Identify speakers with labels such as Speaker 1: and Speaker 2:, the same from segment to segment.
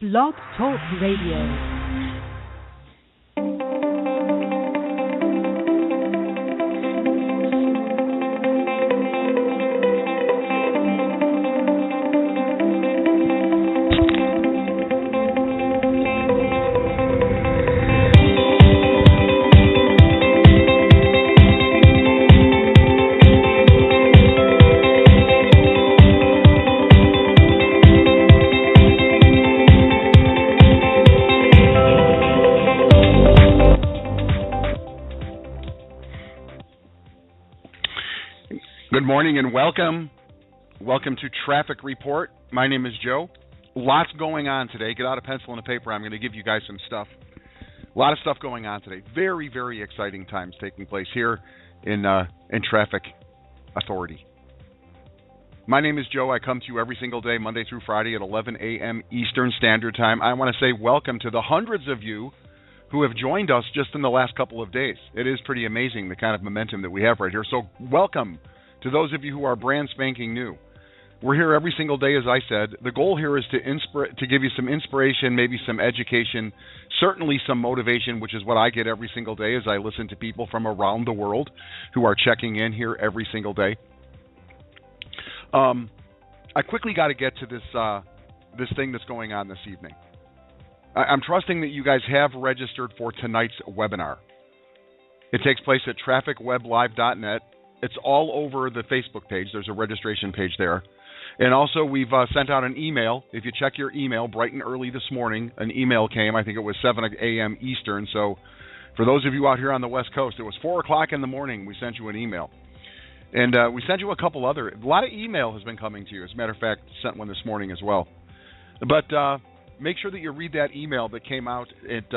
Speaker 1: Blog Talk Radio.
Speaker 2: Good morning and welcome. Welcome to Traffic Report. My name is Joe. Lots going on today. Get out a pencil and a paper. I'm going to give you guys some stuff. A lot of stuff going on today. Very, very exciting times taking place here in Traffic Authority. My name is Joe. I come to you every single day, Monday through Friday at 11 a.m. Eastern Standard Time. I want to say welcome to the hundreds of you who have joined us just in the last couple of days. It is pretty amazing the kind of momentum that we have right here. So welcome to those of you who are brand spanking new. We're here every single day, as I said. The goal here is to give you some inspiration, maybe some education, certainly some motivation, which is what I get every single day as I listen to people from around the world who are checking in here every single day. I quickly got to get to this thing that's going on this evening. I'm trusting that you guys have registered for tonight's webinar. It takes place at trafficweblive.net. It's all over the Facebook page. There's a registration page there. And also, we've sent out an email. If you check your email, bright and early this morning, an email came. I think it was 7 a.m. Eastern. So for those of you out here on the West Coast, it was 4 o'clock in the morning we sent you an email. And we sent you a lot of email has been coming to you. As a matter of fact, sent one this morning as well. But make sure that you read that email that came out at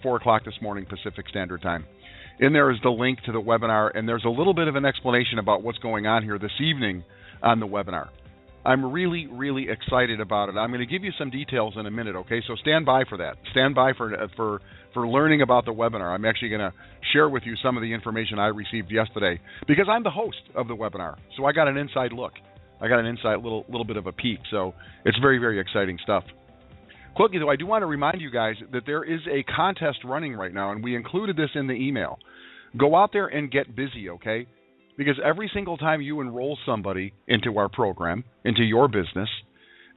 Speaker 2: 4 o'clock this morning Pacific Standard Time. In there is the link to the webinar, and there's a little bit of an explanation about what's going on here this evening on the webinar. I'm really, really excited about it. I'm going to give you some details in a minute, okay? So stand by for that. Stand by for learning about the webinar. I'm actually going to share with you some of the information I received yesterday because I'm the host of the webinar. So I got an inside look. I got an inside little bit of a peek. So it's very, very exciting stuff. Quickly, though, I do want to remind you guys that there is a contest running right now, and we included this in the email. Go out there and get busy, okay? Because every single time you enroll somebody into our program, into your business,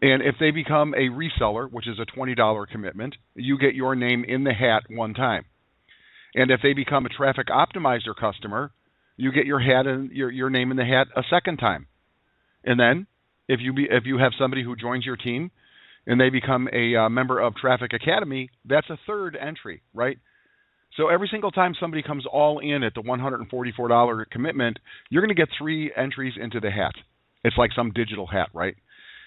Speaker 2: and if they become a reseller, which is a $20 commitment, you get your name in the hat one time. And if they become a Traffic Optimizer customer, you get your name in the hat a second time. And then if you have somebody who joins your team, and they become a member of Traffic Academy, that's a third entry, right? So every single time somebody comes all in at the $144 commitment, you're going to get 3 entries into the hat. It's like some digital hat, right?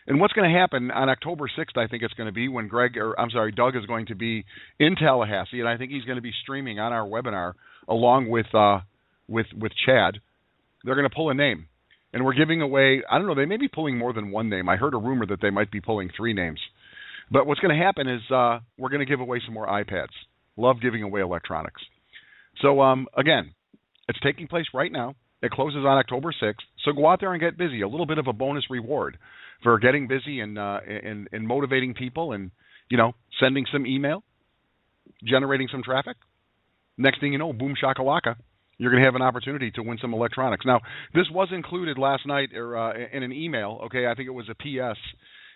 Speaker 2: And what's going to happen on October 6th, I think it's going to be when Doug is going to be in Tallahassee, and I think he's going to be streaming on our webinar along with Chad. They're going to pull a name. And we're giving away, I don't know, they may be pulling more than one name. I heard a rumor that they might be pulling 3 names. But what's going to happen is we're going to give away some more iPads. Love giving away electronics. So, again, it's taking place right now. It closes on October 6th. So go out there and get busy. A little bit of a bonus reward for getting busy and motivating people and, sending some email, generating some traffic. Next thing you know, boom shakalaka. You're going to have an opportunity to win some electronics. Now, this was included last night in an email, okay? I think it was a PS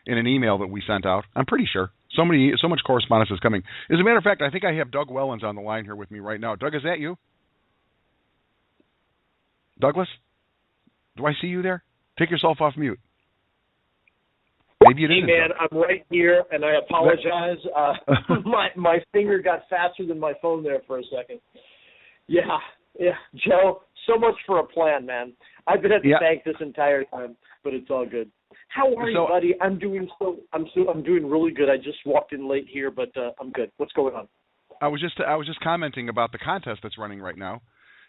Speaker 2: in an email that we sent out. I'm pretty sure. So much correspondence is coming. As a matter of fact, I think I have Doug Wellens on the line here with me right now. Doug, is that you? Douglas? Do I see you there? Take yourself off mute. Maybe it is.
Speaker 3: Hey, man, I'm right here, and I apologize. My finger got faster than my phone there for a second. Yeah, Joe, so much for a plan, man. I've been at the bank this entire time, but it's all good. How are you, buddy? I'm doing really good. I just walked in late here, but I'm good. What's going on?
Speaker 2: I was just commenting about the contest that's running right now.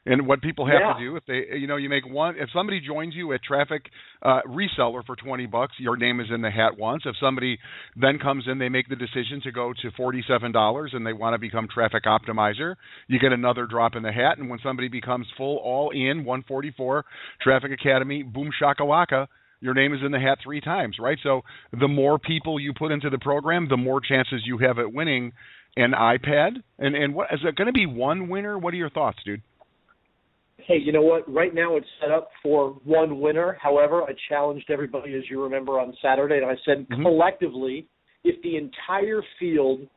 Speaker 2: And what people have to do if they, you make one. If somebody joins you at Traffic Reseller for $20, your name is in the hat once. If somebody then comes in, they make the decision to go to $47 and they want to become Traffic Optimizer, you get another drop in the hat. And when somebody becomes full all in $144 Traffic Academy, boom shakalaka, your name is in the hat 3 times, right? So the more people you put into the program, the more chances you have at winning an iPad. And what is it going to be, one winner? What are your thoughts, dude?
Speaker 3: Hey, you know what? Right now it's set up for one winner. However, I challenged everybody, as you remember, on Saturday, and I said collectively, if the entire field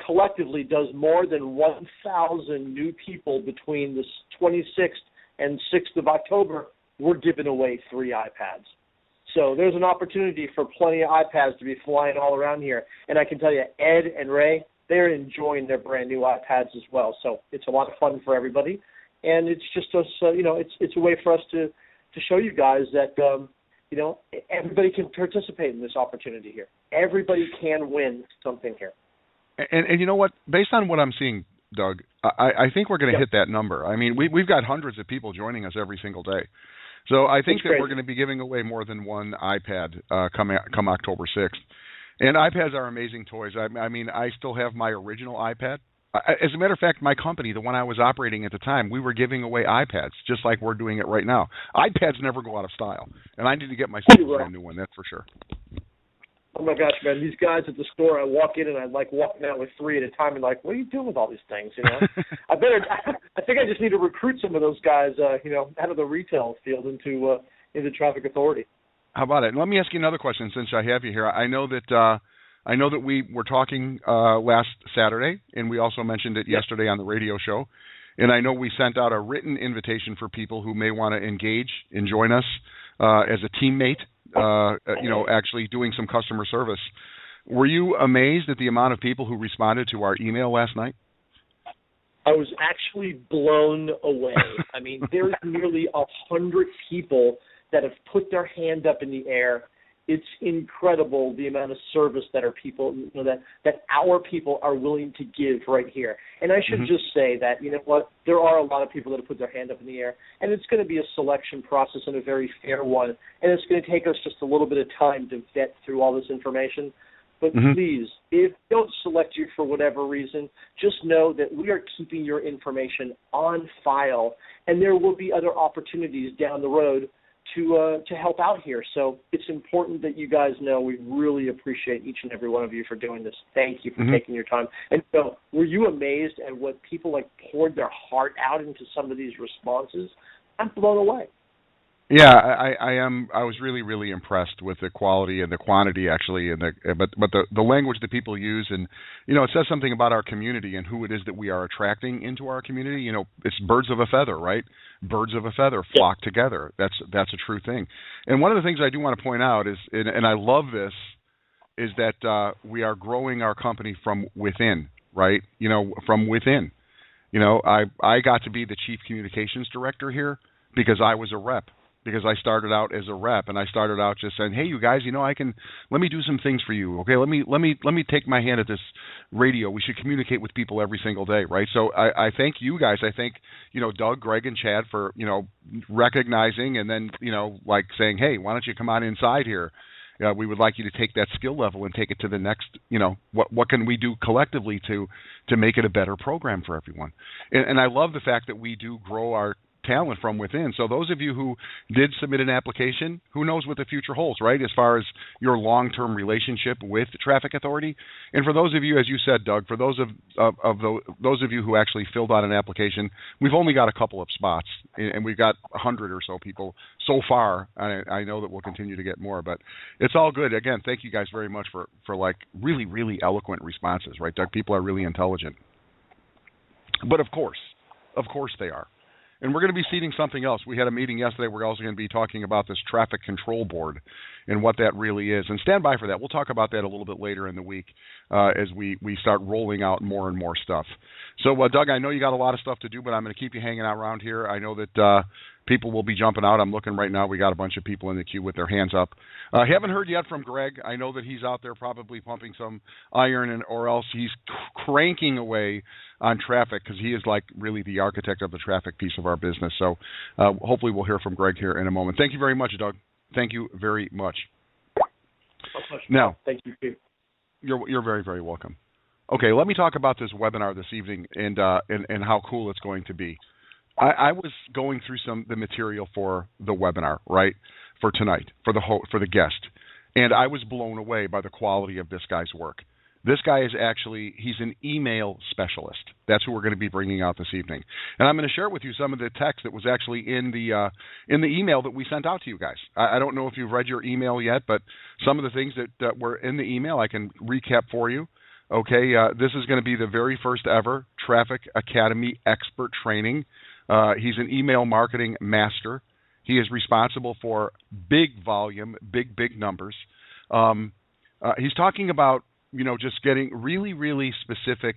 Speaker 3: collectively does more than 1,000 new people between the 26th and 6th of October, we're giving away 3 iPads. So there's an opportunity for plenty of iPads to be flying all around here. And I can tell you, Ed and Ray, they're enjoying their brand new iPads as well. So it's a lot of fun for everybody. And it's just us, it's a way for us to show you guys that, everybody can participate in this opportunity here. Everybody can win something here.
Speaker 2: And you know what? Based on what I'm seeing, Doug, I think we're going to hit that number. I mean, we've got hundreds of people joining us every single day. So I think that we're going to be giving away more than one iPad come October 6th. And iPads are amazing toys. I mean, I still have my original iPad. As a matter of fact, my company, the one I was operating at the time, we were giving away iPads, just like we're doing it right now. iPads never go out of style, and I need to get myself a brand new one, that's for sure.
Speaker 3: Oh, my gosh, man, these guys at the store, I walk in and I like walking out with 3 at a time and like, what are you doing with all these things, I think I just need to recruit some of those guys, out of the retail field into traffic authority.
Speaker 2: How about it? And let me ask you another question since I have you here. I know that we were talking last Saturday, and we also mentioned it yesterday on the radio show. And I know we sent out a written invitation for people who may want to engage and join us as a teammate, actually doing some customer service. Were you amazed at the amount of people who responded to our email last night?
Speaker 3: I was actually blown away. I mean, there's nearly 100 people that have put their hand up in the air. It's incredible the amount of service that our people, that our people are willing to give right here. And I should just say that, there are a lot of people that have put their hand up in the air, and it's going to be a selection process and a very fair one, and it's going to take us just a little bit of time to vet through all this information. But please, if we don't select you for whatever reason, just know that we are keeping your information on file, and there will be other opportunities down the road to help out here. So it's important that you guys know we really appreciate each and every one of you for doing this. Thank you for taking your time. And so were you amazed at what people poured their heart out into some of these responses? I'm blown away.
Speaker 2: Yeah, I am. I was really, really impressed with the quality and the quantity, actually, and but the language that people use, and it says something about our community and who it is that we are attracting into our community. It's birds of a feather, right? Birds of a feather flock together. That's a true thing. And one of the things I do want to point out is, and I love this, is that we are growing our company from within, right? From within. I got to be the chief communications director here because I was a rep. Because I started out as a rep, and I started out just saying, "Hey, you guys, let me do some things for you. Okay, let me take my hand at this radio. We should communicate with people every single day, right?" So I thank you guys. I thank Doug, Greg, and Chad for recognizing and then saying, "Hey, why don't you come on inside here? We would like you to take that skill level and take it to the next. What can we do collectively to make it a better program for everyone?" And I love the fact that we do grow our talent from within. So those of you who did submit an application, who knows what the future holds, right, as far as your long-term relationship with the Traffic Authority. And for those of you, as you said, Doug, for those those of you who actually filled out an application, we've only got a couple of spots, and we've got 100 or so people so far. I know that we'll continue to get more, but it's all good. Again, thank you guys very much for really, really eloquent responses, right, Doug? People are really intelligent. But of course they are. And we're going to be seeding something else. We had a meeting yesterday. We're also going to be talking about this traffic control board and what that really is. And stand by for that. We'll talk about that a little bit later in the week as we start rolling out more and more stuff. So, Doug, I know you got a lot of stuff to do, but I'm going to keep you hanging out around here. I know that people will be jumping out. I'm looking right now. We got a bunch of people in the queue with their hands up. Haven't heard yet from Greg. I know that he's out there probably pumping some iron, or else he's cranking away on traffic because he is really the architect of the traffic piece of our business. So hopefully we'll hear from Greg here in a moment. Thank you very much, Doug. Thank you very much. Now,
Speaker 3: thank you, Pete.
Speaker 2: You're very, very welcome. Okay, let me talk about this webinar this evening and how cool it's going to be. I was going through the material for the webinar, right, for tonight, for the guest, and I was blown away by the quality of this guy's work. This guy is he's an email specialist. That's who we're going to be bringing out this evening. And I'm going to share with you some of the text that was actually in the email that we sent out to you guys. I don't know if you've read your email yet, but some of the things that were in the email I can recap for you. Okay, this is going to be the very first ever Traffic Academy expert training. He's an email marketing master. He is responsible for big volume, big numbers. He's talking about just getting really, really specific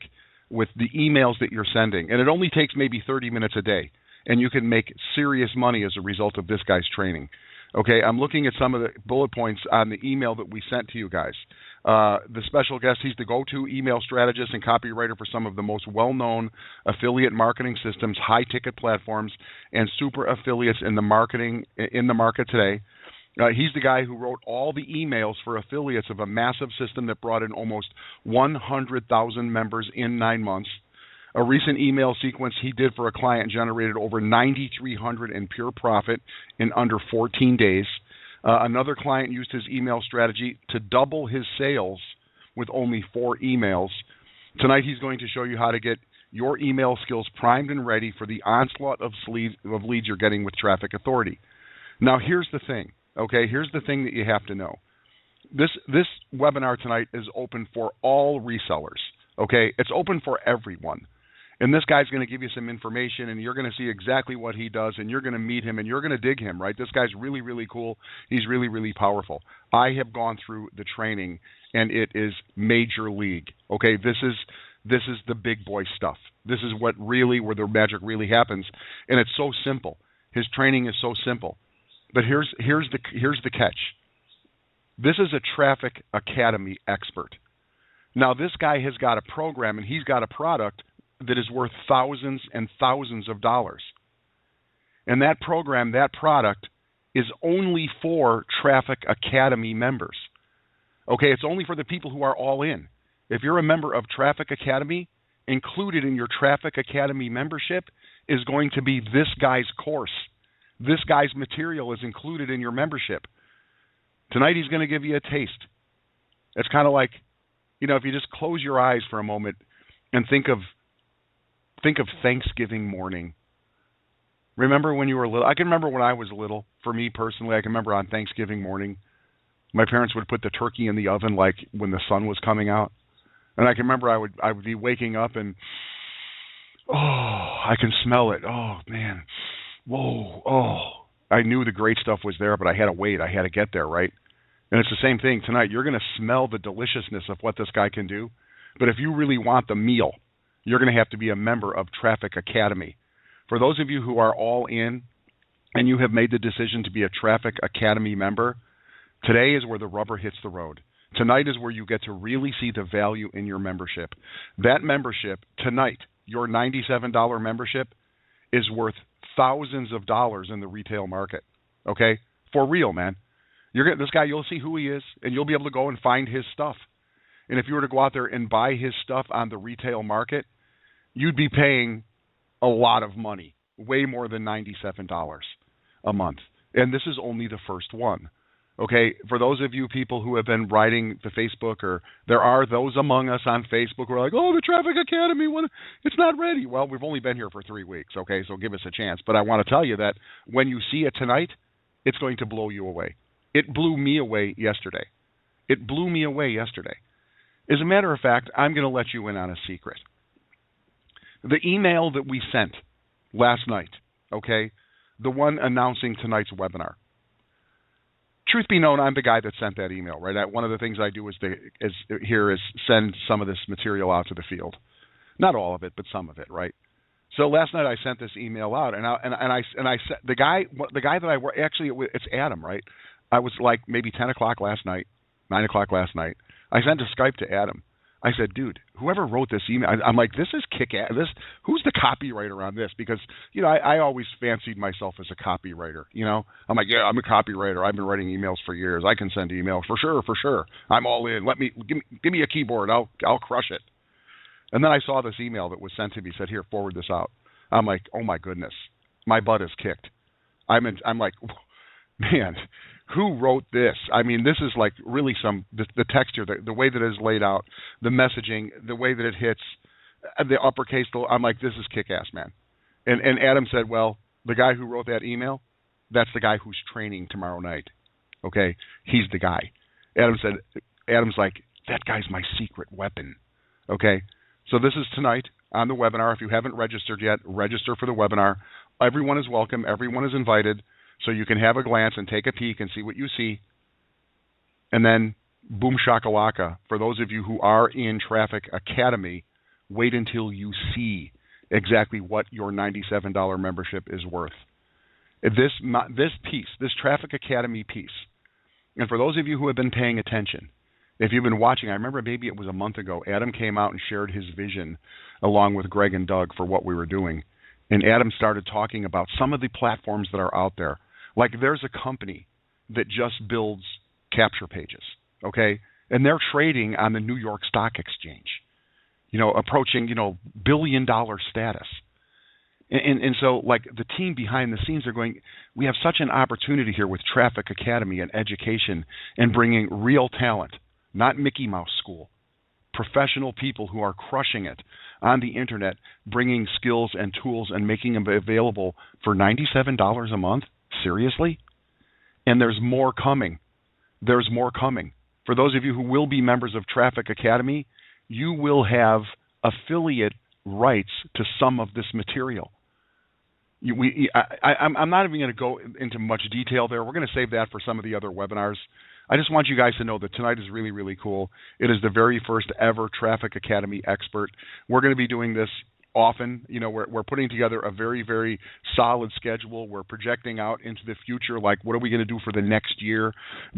Speaker 2: with the emails that you're sending. And it only takes maybe 30 minutes a day. And you can make serious money as a result of this guy's training. Okay, I'm looking at some of the bullet points on the email that we sent to you guys. The special guest, he's the go-to email strategist and copywriter for some of the most well-known affiliate marketing systems, high-ticket platforms, and super affiliates in the market today. He's the guy who wrote all the emails for affiliates of a massive system that brought in almost 100,000 members in 9 months. A recent email sequence he did for a client generated over $9,300 in pure profit in under 14 days. Another client used his email strategy to double his sales with only 4 emails. Tonight he's going to show you how to get your email skills primed and ready for the onslaught of leads you're getting with Traffic Authority. Now here's the thing. Okay, here's the thing that you have to know. This webinar tonight is open for all resellers. Okay, it's open for everyone. And this guy's going to give you some information, and you're going to see exactly what he does, and you're going to meet him, and you're going to dig him, right? This guy's really, really cool. He's really, really powerful. I have gone through the training, and it is major league. Okay, this is the big boy stuff. This is where the magic really happens, and it's so simple. His training is so simple. But here's the catch. This is a Traffic Academy expert. Now, this guy has got a program, and he's got a product that is worth thousands and thousands of dollars. And that program, that product, is only for Traffic Academy members. Okay, it's only for the people who are all in. If you're a member of Traffic Academy, included in your Traffic Academy membership is going to be this guy's course. This guy's material is included in your membership. Tonight he's going to give you a taste. It's kind of like, if you just close your eyes for a moment and think of Thanksgiving morning. Remember when you were little? I can remember when I was little. For me personally, I can remember on Thanksgiving morning, my parents would put the turkey in the oven like when the sun was coming out. And I can remember I would be waking up and, I can smell it. Oh, man. Whoa, I knew the great stuff was there, but I had to wait. I had to get there, right? And it's the same thing tonight. You're going to smell the deliciousness of what this guy can do. But if you really want the meal, you're going to have to be a member of Traffic Academy. For those of you who are all in and you have made the decision to be a Traffic Academy member, today is where the rubber hits the road. Tonight is where you get to really see the value in your membership. That membership, tonight, your $97 membership, is worth thousands of dollars in the retail market. Okay? For real, man. This guy, you'll see who he is, and you'll be able to go and find his stuff. And if you were to go out there and buy his stuff on the retail market, you'd be paying a lot of money, way more than $97 a month. And this is only the first one. Okay, for those of you people who have been writing the Facebook, or there are those among us on Facebook who are like, the Traffic Academy, it's not ready. Well, we've only been here for 3 weeks, okay, so give us a chance. But I want to tell you that when you see it tonight, it's going to blow you away. It blew me away yesterday. As a matter of fact, I'm going to let you in on a secret. The email that we sent last night, okay, the one announcing tonight's webinar. Truth be known, I'm the guy that sent that email, right? One of the things I do is send some of this material out to the field. Not all of it, but some of it, right? So last night I sent this email out, and I said the guy that I work, actually it's Adam, right? I was like maybe 10 o'clock last night, 9 o'clock last night. I sent a Skype to Adam. I said, dude, whoever wrote this email, I'm like, this is kick-ass. Who's the copywriter on this? Because, I always fancied myself as a copywriter, I'm like, yeah, I'm a copywriter. I've been writing emails for years. I can send emails for sure. I'm all in. Give me a keyboard. I'll crush it. And then I saw this email that was sent to me, said, here, forward this out. I'm like, oh my goodness, my butt is kicked. I'm like, man, who wrote this? I mean, this is like really the texture, the way that it is laid out, the messaging, the way that it hits, the uppercase. I'm like, this is kick-ass, man. And Adam said, well, the guy who wrote that email, that's the guy who's training tomorrow night. Okay, he's the guy. Adam's like, that guy's my secret weapon. Okay, so this is tonight on the webinar. If you haven't registered yet, register for the webinar. Everyone is welcome. Everyone is invited. So you can have a glance and take a peek and see what you see. And then, boom shakalaka. For those of you who are in Traffic Academy, wait until you see exactly what your $97 membership is worth. This piece, this Traffic Academy piece, and for those of you who have been paying attention, if you've been watching, I remember maybe it was a month ago, Adam came out and shared his vision along with Greg and Doug for what we were doing. And Adam started talking about some of the platforms that are out there. Like there's a company that just builds capture pages, okay? And they're trading on the New York Stock Exchange, approaching, billion-dollar status. And so, like, the team behind the scenes are going, we have such an opportunity here with Traffic Academy and education and bringing real talent, not Mickey Mouse School, professional people who are crushing it on the Internet, bringing skills and tools and making them available for $97 a month. Seriously? And there's more coming. There's more coming. For those of you who will be members of Traffic Academy, you will have affiliate rights to some of this material. I'm not even going to go into much detail there. We're going to save that for some of the other webinars. I just want you guys to know that tonight is really, really cool. It is the very first ever Traffic Academy expert. We're going to be doing this often. We're putting together a very, very solid schedule. We're projecting out into the future, like what are we going to do for the next year,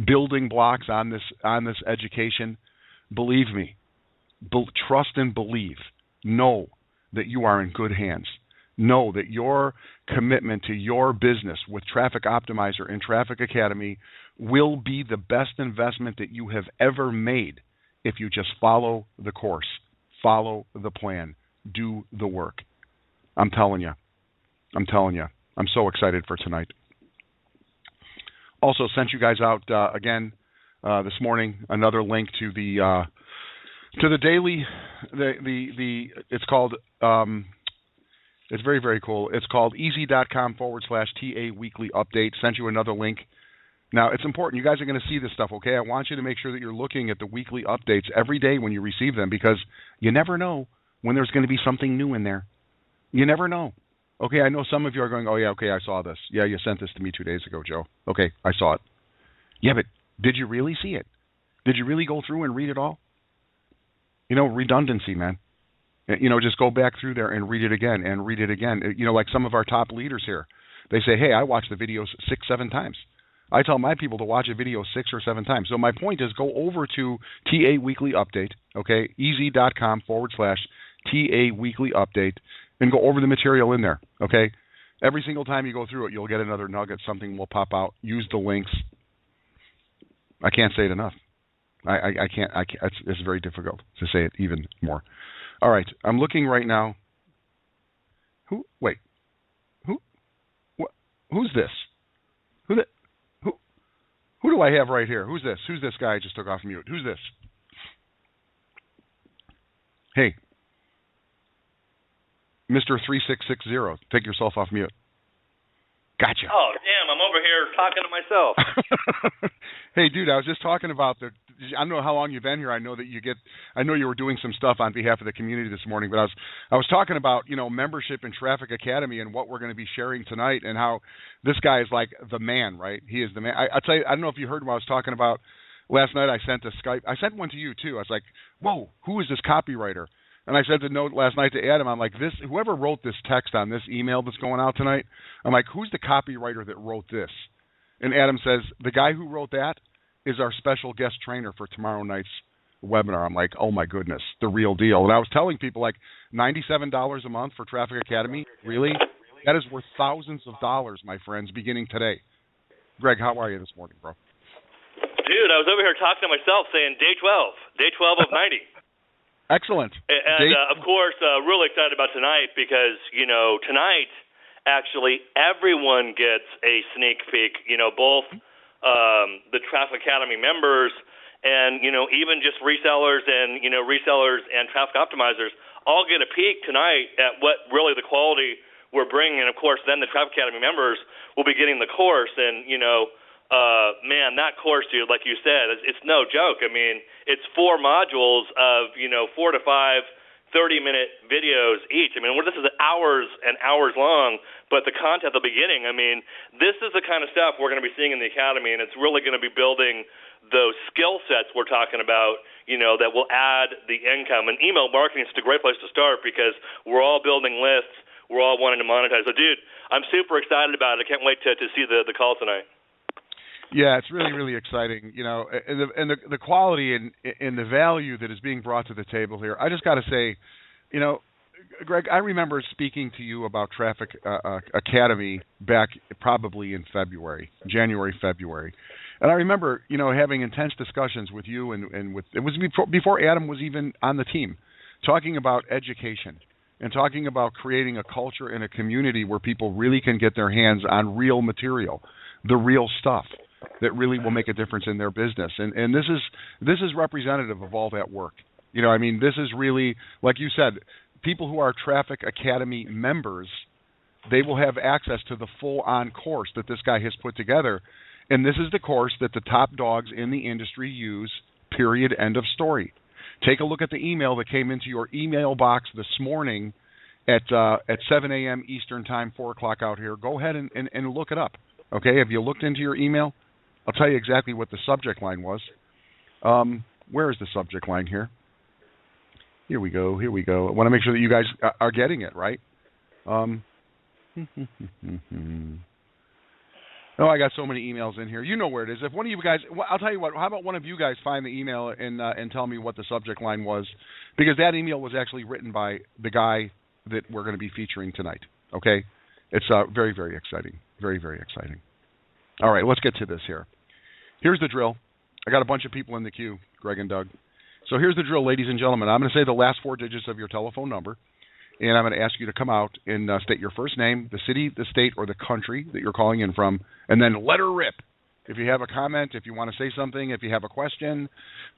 Speaker 2: building blocks on this education. Believe me, trust and believe. Know that you are in good hands. Know that your commitment to your business with Traffic Optimizer and Traffic Academy will be the best investment that you have ever made if you just follow the course, follow the plan, do the work. I'm telling you. I'm so excited for tonight. Also sent you guys out again this morning another link to the daily. It's called. It's very, very cool. It's called easy.com/TA weekly update. Sent you another link. Now, it's important. You guys are going to see this stuff, okay? I want you to make sure that you're looking at the weekly updates every day when you receive them, because you never know when there's going to be something new in there. You never know. Okay, I know some of you are going, oh, yeah, okay, I saw this. Yeah, you sent this to me 2 days ago, Joe. Okay, I saw it. Yeah, but did you really see it? Did you really go through and read it all? Redundancy, man. Just go back through there and read it again and read it again. Like some of our top leaders here, they say, hey, I watch the videos 6-7 times. I tell my people to watch a video 6 or 7 times. So my point is, go over to TA Weekly Update, okay, easy.com/TA Weekly Update, and go over the material in there, okay? Every single time you go through it, you'll get another nugget. Something will pop out. Use the links. I can't say it enough. I can't. It's very difficult to say it even more. All right, I'm looking right now. Who's this? Who do I have right here? Who's this? Who's this guy I just took off mute? Who's this? Hey, Mr. 3660, take yourself off mute. Gotcha.
Speaker 4: Oh, damn, I'm over here talking to myself.
Speaker 2: Hey, dude, I was just talking about I don't know how long you've been here. I know you were doing some stuff on behalf of the community this morning, but I was talking about, membership in Traffic Academy and what we're going to be sharing tonight, and how this guy is like the man, right? He is the man. I'll tell you, I don't know if you heard what I was talking about last night. I sent one to you too. I was like, whoa, who is this copywriter? And I sent a note last night to Adam. I'm like, whoever wrote this text on this email that's going out tonight, I'm like, who's the copywriter that wrote this? And Adam says, the guy who wrote that is our special guest trainer for tomorrow night's webinar. I'm like, oh my goodness, the real deal. And I was telling people, like, $97 a month for Traffic Academy, really? That is worth thousands of dollars, my friends, beginning today. Greg, how are you this morning, bro?
Speaker 4: Dude, I was over here talking to myself saying day 12 of 90.
Speaker 2: Excellent.
Speaker 4: And of course, really excited about tonight because, tonight, actually, everyone gets a sneak peek, both the Traffic Academy members and, even just resellers and traffic optimizers all get a peek tonight at what really the quality we're bringing. And, of course, then the Traffic Academy members will be getting the course. And, man, that course, dude, like you said, it's no joke. I mean, it's 4 modules of, 4 to 5 30-minute videos each. I mean, this is hours and hours long, but the content at the beginning, I mean, this is the kind of stuff we're going to be seeing in the Academy, and it's really going to be building those skill sets we're talking about, that will add the income. And email marketing is a great place to start because we're all building lists. We're all wanting to monetize. So, dude, I'm super excited about it. I can't wait to see the call tonight.
Speaker 2: Yeah, it's really, really exciting, and the quality and the value that is being brought to the table here. I just got to say, Greg, I remember speaking to you about Traffic Academy back probably in January, February. And I remember, having intense discussions with you and with, it was before Adam was even on the team, talking about education and talking about creating a culture and a community where people really can get their hands on real material, the real stuff that really will make a difference in their business. And this is representative of all that work. This is really, like you said, people who are Traffic Academy members, they will have access to the full-on course that this guy has put together. And this is the course that the top dogs in the industry use, period, end of story. Take a look at the email that came into your email box this morning at 7 a.m. Eastern Time, 4 o'clock out here. Go ahead and look it up. Okay, have you looked into your email? I'll tell you exactly what the subject line was. Where is the subject line here? Here we go. I want to make sure that you guys are getting it, right? Oh, I got so many emails in here. You know where it is. If one of you guys, I'll tell you what, how about one of you guys find the email and tell me what the subject line was? Because that email was actually written by the guy that we're going to be featuring tonight, okay? It's very, very exciting. Very, very exciting. All right, let's get to this here. Here's the drill. I got a bunch of people in the queue, Greg and Doug. So here's the drill, ladies and gentlemen. I'm going to say the last 4 digits of your telephone number, and I'm going to ask you to come out and state your first name, the city, the state, or the country that you're calling in from, and then let her rip. If you have a comment, if you want to say something, if you have a question,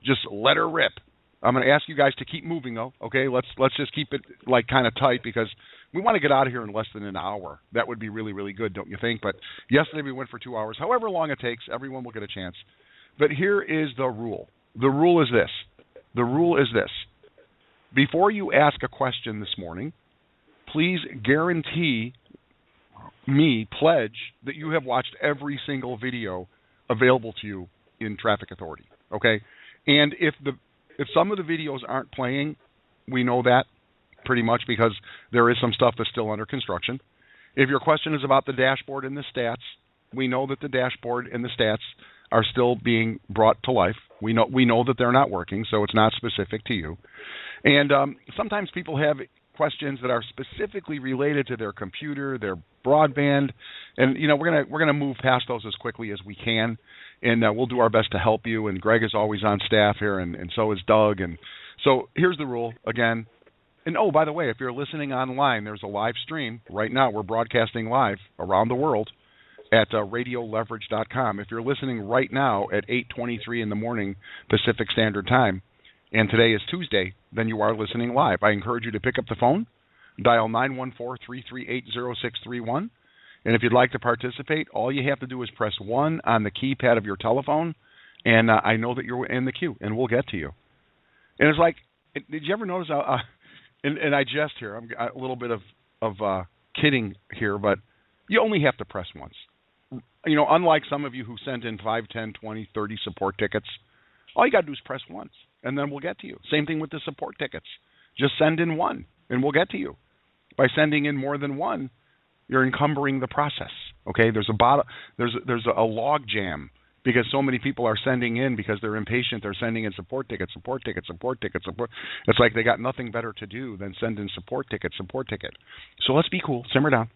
Speaker 2: just let her rip. I'm going to ask you guys to keep moving, though, okay? Let's just keep it, kind of tight because we want to get out of here in less than an hour. That would be really, really good, don't you think? But yesterday we went for 2 hours. However long it takes, everyone will get a chance. But here is the rule. The rule is this. Before you ask a question this morning, please guarantee me, pledge, that you have watched every single video available to you in Traffic Authority, okay? And if some of the videos aren't playing, we know that pretty much because there is some stuff that's still under construction. If your question is about the dashboard and the stats, we know that the dashboard and the stats are still being brought to life. We know that they're not working, so it's not specific to you. And sometimes people have questions that are specifically related to their computer, their broadband, and we're gonna move past those as quickly as we can, and we'll do our best to help you. And Greg is always on staff here, and so is Doug. And so here's the rule again. And oh, by the way, if you're listening online, there's a live stream right now. We're broadcasting live around the world at radioleverage.com. If you're listening right now at 8:23 in the morning Pacific Standard Time, and today is Tuesday, then you are listening live. I encourage you to pick up the phone, dial 914-338-0631, and if you'd like to participate, all you have to do is press 1 on the keypad of your telephone, and I know that you're in the queue, and we'll get to you. And it's like, did you ever notice how, and I jest here, I'm a little bit of kidding here, but you only have to press once. Unlike some of you who sent in 5, 10, 20, 30 support tickets, all you got to do is press once, and then we'll get to you. Same thing with the support tickets. Just send in one, and we'll get to you. By sending in more than one, you're encumbering the process. Okay, there's a log jam because so many people are sending in because they're impatient. They're sending in support tickets. It's like they got nothing better to do than send in support ticket. So let's be cool. Simmer down.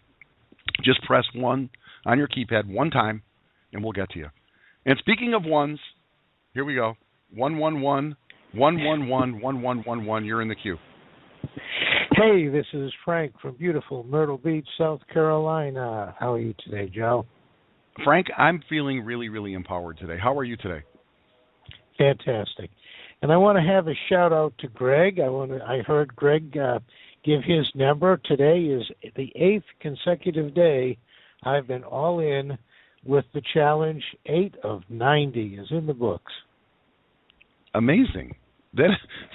Speaker 2: Just press 1 on your keypad one time, and we'll get to you. And speaking of ones, here we go. 111-111. 111-1111. You're in the queue.
Speaker 5: Hey, this is Frank from beautiful Myrtle Beach, South Carolina. How are you today, Joe?
Speaker 2: Frank, I'm feeling really, really empowered today. How are you today?
Speaker 5: Fantastic. And I want to have a shout out to Greg. I heard Greg give his number. Today is the 8th consecutive day I've been all in with the challenge. 8 of 90 is in the books.
Speaker 2: Amazing.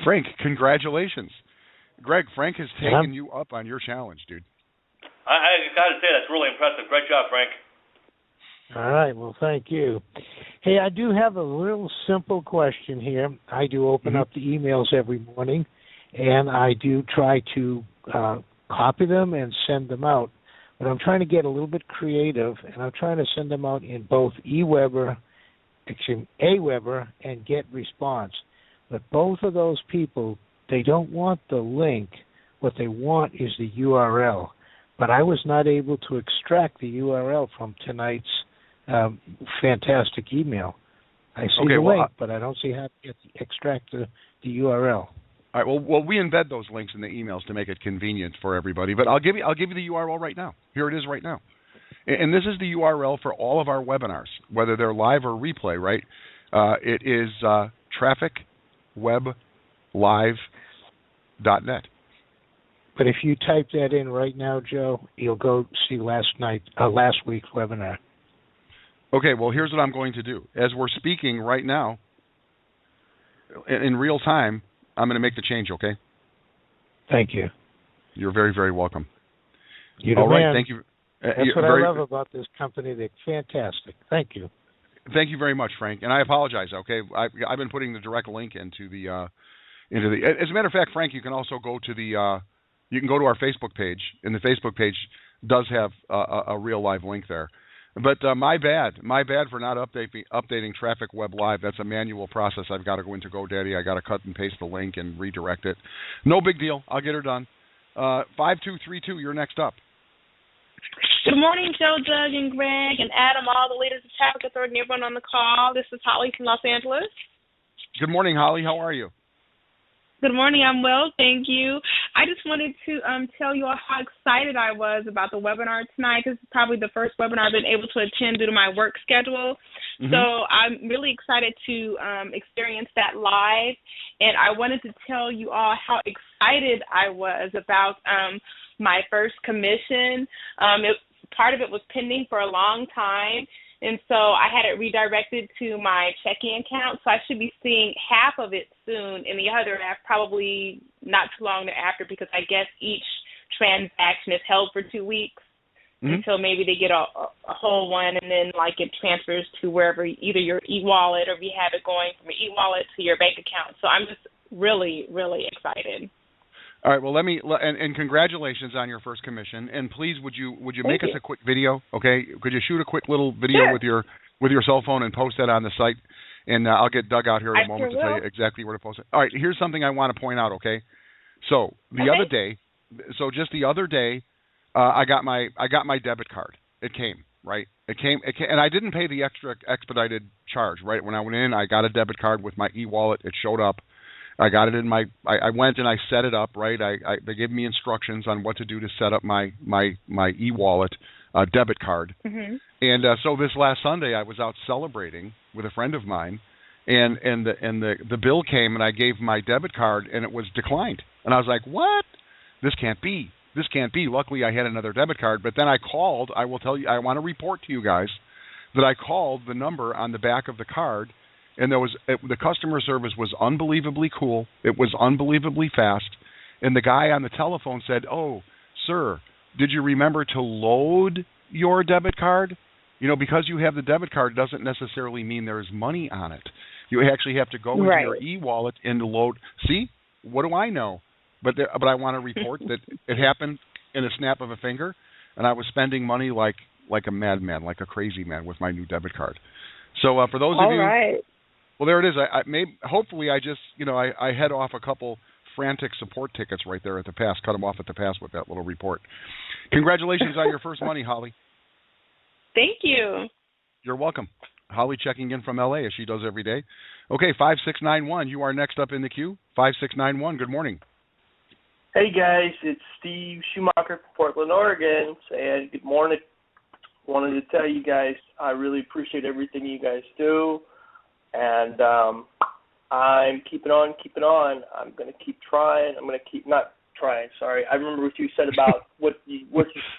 Speaker 2: Frank, congratulations. Greg, Frank has taken you up on your challenge, dude.
Speaker 4: I got to say, that's really impressive. Great job, Frank.
Speaker 5: All right. Well, thank you. Hey, I do have a real simple question here. I do open up the emails every morning, and I do try to copy them and send them out. But I'm trying to get a little bit creative, and I'm trying to send them out in both Aweber and GetResponse. But both of those people, they don't want the link. What they want is the URL. But I was not able to extract the URL from tonight's fantastic email. I see the link, but I don't see how to extract the URL.
Speaker 2: All right. Well, we embed those links in the emails to make it convenient for everybody. But I'll give you the URL right now. Here it is right now. And this is the URL for all of our webinars, whether they're live or replay. Right? It is trafficweblive.net.
Speaker 5: But if you type that in right now, Joe, you'll go see last week's webinar.
Speaker 2: Okay, well, here's what I'm going to do. As we're speaking right now, in real time, I'm going to make the change, okay?
Speaker 5: Thank you.
Speaker 2: You're very, very welcome.
Speaker 5: You're the
Speaker 2: All right,
Speaker 5: man.
Speaker 2: thank you.
Speaker 5: That's what I love about this company. They're fantastic. Thank you.
Speaker 2: Thank you very much, Frank. And I apologize, okay? I've been putting the direct link into the as a matter of fact, Frank, you can also go to you can go to our Facebook page, and the Facebook page does have a real live link there. But my bad for not updating Traffic Web Live. That's a manual process. I've got to go into GoDaddy. I got to cut and paste the link and redirect it. No big deal. I'll get her done. 5232, you're next up.
Speaker 6: Good morning, Joe, Doug, and Greg, and Adam, all the leaders of Traffic Authority, and everyone on the call. This is Holly from Los Angeles.
Speaker 2: Good morning, Holly. How are you?
Speaker 6: Good morning. I'm well, thank you. I just wanted to tell you all how excited I was about the webinar tonight. This is probably the first webinar I've been able to attend due to my work schedule. So I'm really excited to experience that live. And I wanted to tell you all how excited I was about my first commission. Part of it was pending for a long time. And so I had it redirected to my checking account, so I should be seeing half of it soon, and the other half probably not too long thereafter, because I guess each transaction is held for 2 weeks until maybe they get a whole one, and then like it transfers to wherever, either your e-wallet, or we have it going from your e-wallet to your bank account. So I'm just really, really excited.
Speaker 2: All right. Well, and congratulations on your first commission. And please, would you make us a quick video? Okay. Could you shoot a quick little video with your cell phone and post that on the site? And I'll get Doug out here in a moment to tell you exactly where to post it. All right. Here's something I want to point out. Okay. So just the other day, I got my debit card. It came, right? It came, and I didn't pay the extra expedited charge, right? When I went in, I got a debit card with my e-wallet. It showed up. I got it in I went and I set it up, right? They gave me instructions on what to do to set up my e-wallet debit card. And so this last Sunday I was out celebrating with a friend of mine, and the bill came, and I gave my debit card, and it was declined. And I was like, what? This can't be. Luckily I had another debit card, but then I called. I will tell you, I want to report to you guys that I called the number on the back of the card. And the customer service was unbelievably cool. It was unbelievably fast. And the guy on the telephone said, "Oh, sir, did you remember to load your debit card? You know, because you have the debit card doesn't necessarily mean there's money on it. You actually have to go into your e-wallet and load." See, what do I know? But I want to report that it happened in a snap of a finger, and I was spending money like a madman, like a crazy man with my new debit card. So for those of you. Well, there it is. Hopefully I just, I head off a couple frantic support tickets right there at the pass, cut them off at the pass with that little report. Congratulations on your first money, Holly.
Speaker 6: Thank you.
Speaker 2: You're welcome. Holly checking in from L.A. as she does every day. Okay, 5691, you are next up in the queue. 5691, good morning.
Speaker 7: Hey, guys, it's Steve Schumacher from Portland, Oregon, saying good morning. Wanted to tell you guys I really appreciate everything you guys do, and I'm keeping on. I'm going to keep trying. I'm going to keep not trying, sorry. I remember what you said about what you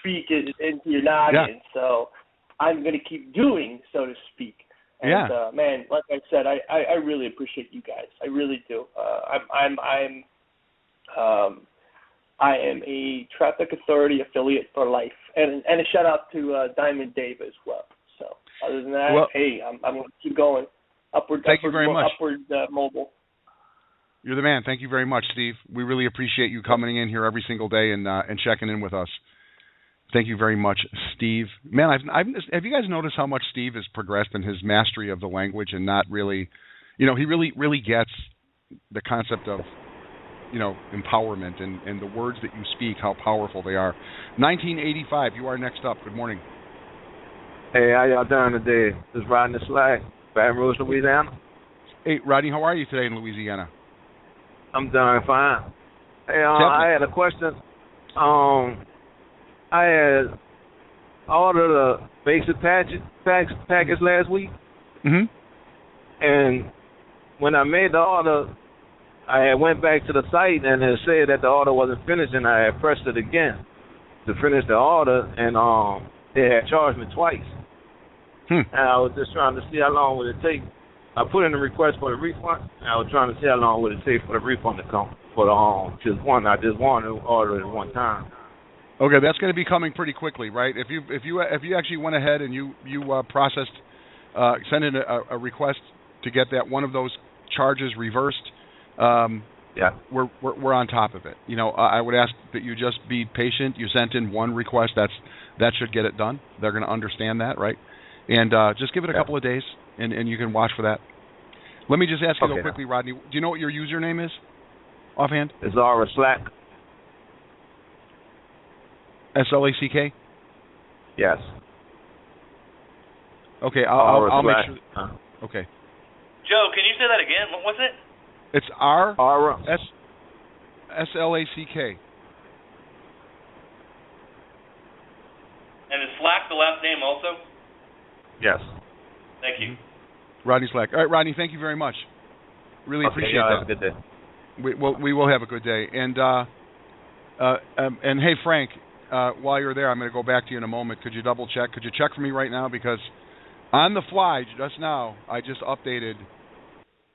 Speaker 7: speak into your noggin, so I'm going to keep doing, so to speak. And, man, like I said, I really appreciate you guys. I really do. I am a traffic authority affiliate for life, and a shout out to Diamond Dave as well. So other than that, hey, I'm going to keep going upward.
Speaker 2: Thank you very much.
Speaker 7: Upward mobile.
Speaker 2: You're the man. Thank you very much, Steve. We really appreciate you coming in here every single day and checking in with us. Thank you very much, Steve. Man, have you guys noticed how much Steve has progressed in his mastery of the language and not really, he really gets the concept of, empowerment and the words that you speak, how powerful they are. 1985, you are next up. Good morning.
Speaker 8: Hey, how y'all doing today? This is Rodney Slack, Baton Rouge, Louisiana.
Speaker 2: Hey, Rodney, how are you today in Louisiana?
Speaker 8: I'm doing fine. Hey, I had a question. I had ordered a basic package last week.
Speaker 2: Mm-hmm.
Speaker 8: And when I made the order, I had went back to the site and it said that the order wasn't finished, and I had pressed it again to finish the order, and they had charged me twice. And I was just trying to see how long would it take. I put in a request for the refund, and I was trying to see how long would it take for the refund to come for the just one. I just wanted to order it one time.
Speaker 2: Okay, that's going to be coming pretty quickly, right? If you actually went ahead and you processed, sent in a request to get that one of those charges reversed, we're on top of it. I would ask that you just be patient. You sent in one request, that should get it done. They're going to understand that, right? And just give it a couple of days, and you can watch for that. Let me just ask you real quickly, Rodney. Do you know what your username is, offhand?
Speaker 8: It's Zara Slack.
Speaker 2: SLACK?
Speaker 8: Yes.
Speaker 2: Okay, I'll make sure. Okay.
Speaker 4: Joe, can you say that again? What was it?
Speaker 2: It's SLACK.
Speaker 4: And is Slack the last name also?
Speaker 8: Yes.
Speaker 4: Thank you.
Speaker 2: Rodney Slack. All right, Rodney, thank you very much. Really appreciate that.
Speaker 8: Have a good day.
Speaker 2: We will have a good day. And hey, Frank, while you're there, I'm going to go back to you in a moment. Could you double check? Could you check for me right now? Because on the fly, just now, I just updated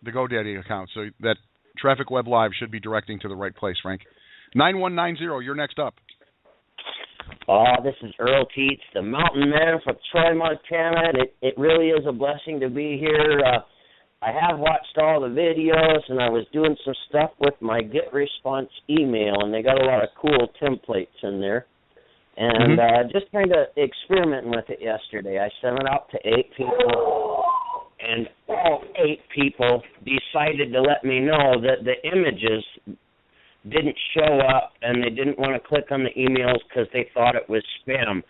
Speaker 2: the GoDaddy account, so that Traffic Web Live should be directing to the right place, Frank. 9190, you're next up.
Speaker 9: This is Earl Teets, the mountain man from Troy, Montana. It really is a blessing to be here. I have watched all the videos, and I was doing some stuff with my GetResponse email, and they got a lot of cool templates in there. And just kind of experimenting with it yesterday. I sent it out to 8 people, and all 8 people decided to let me know that the images didn't show up, and they didn't want to click on the emails because they thought it was spam.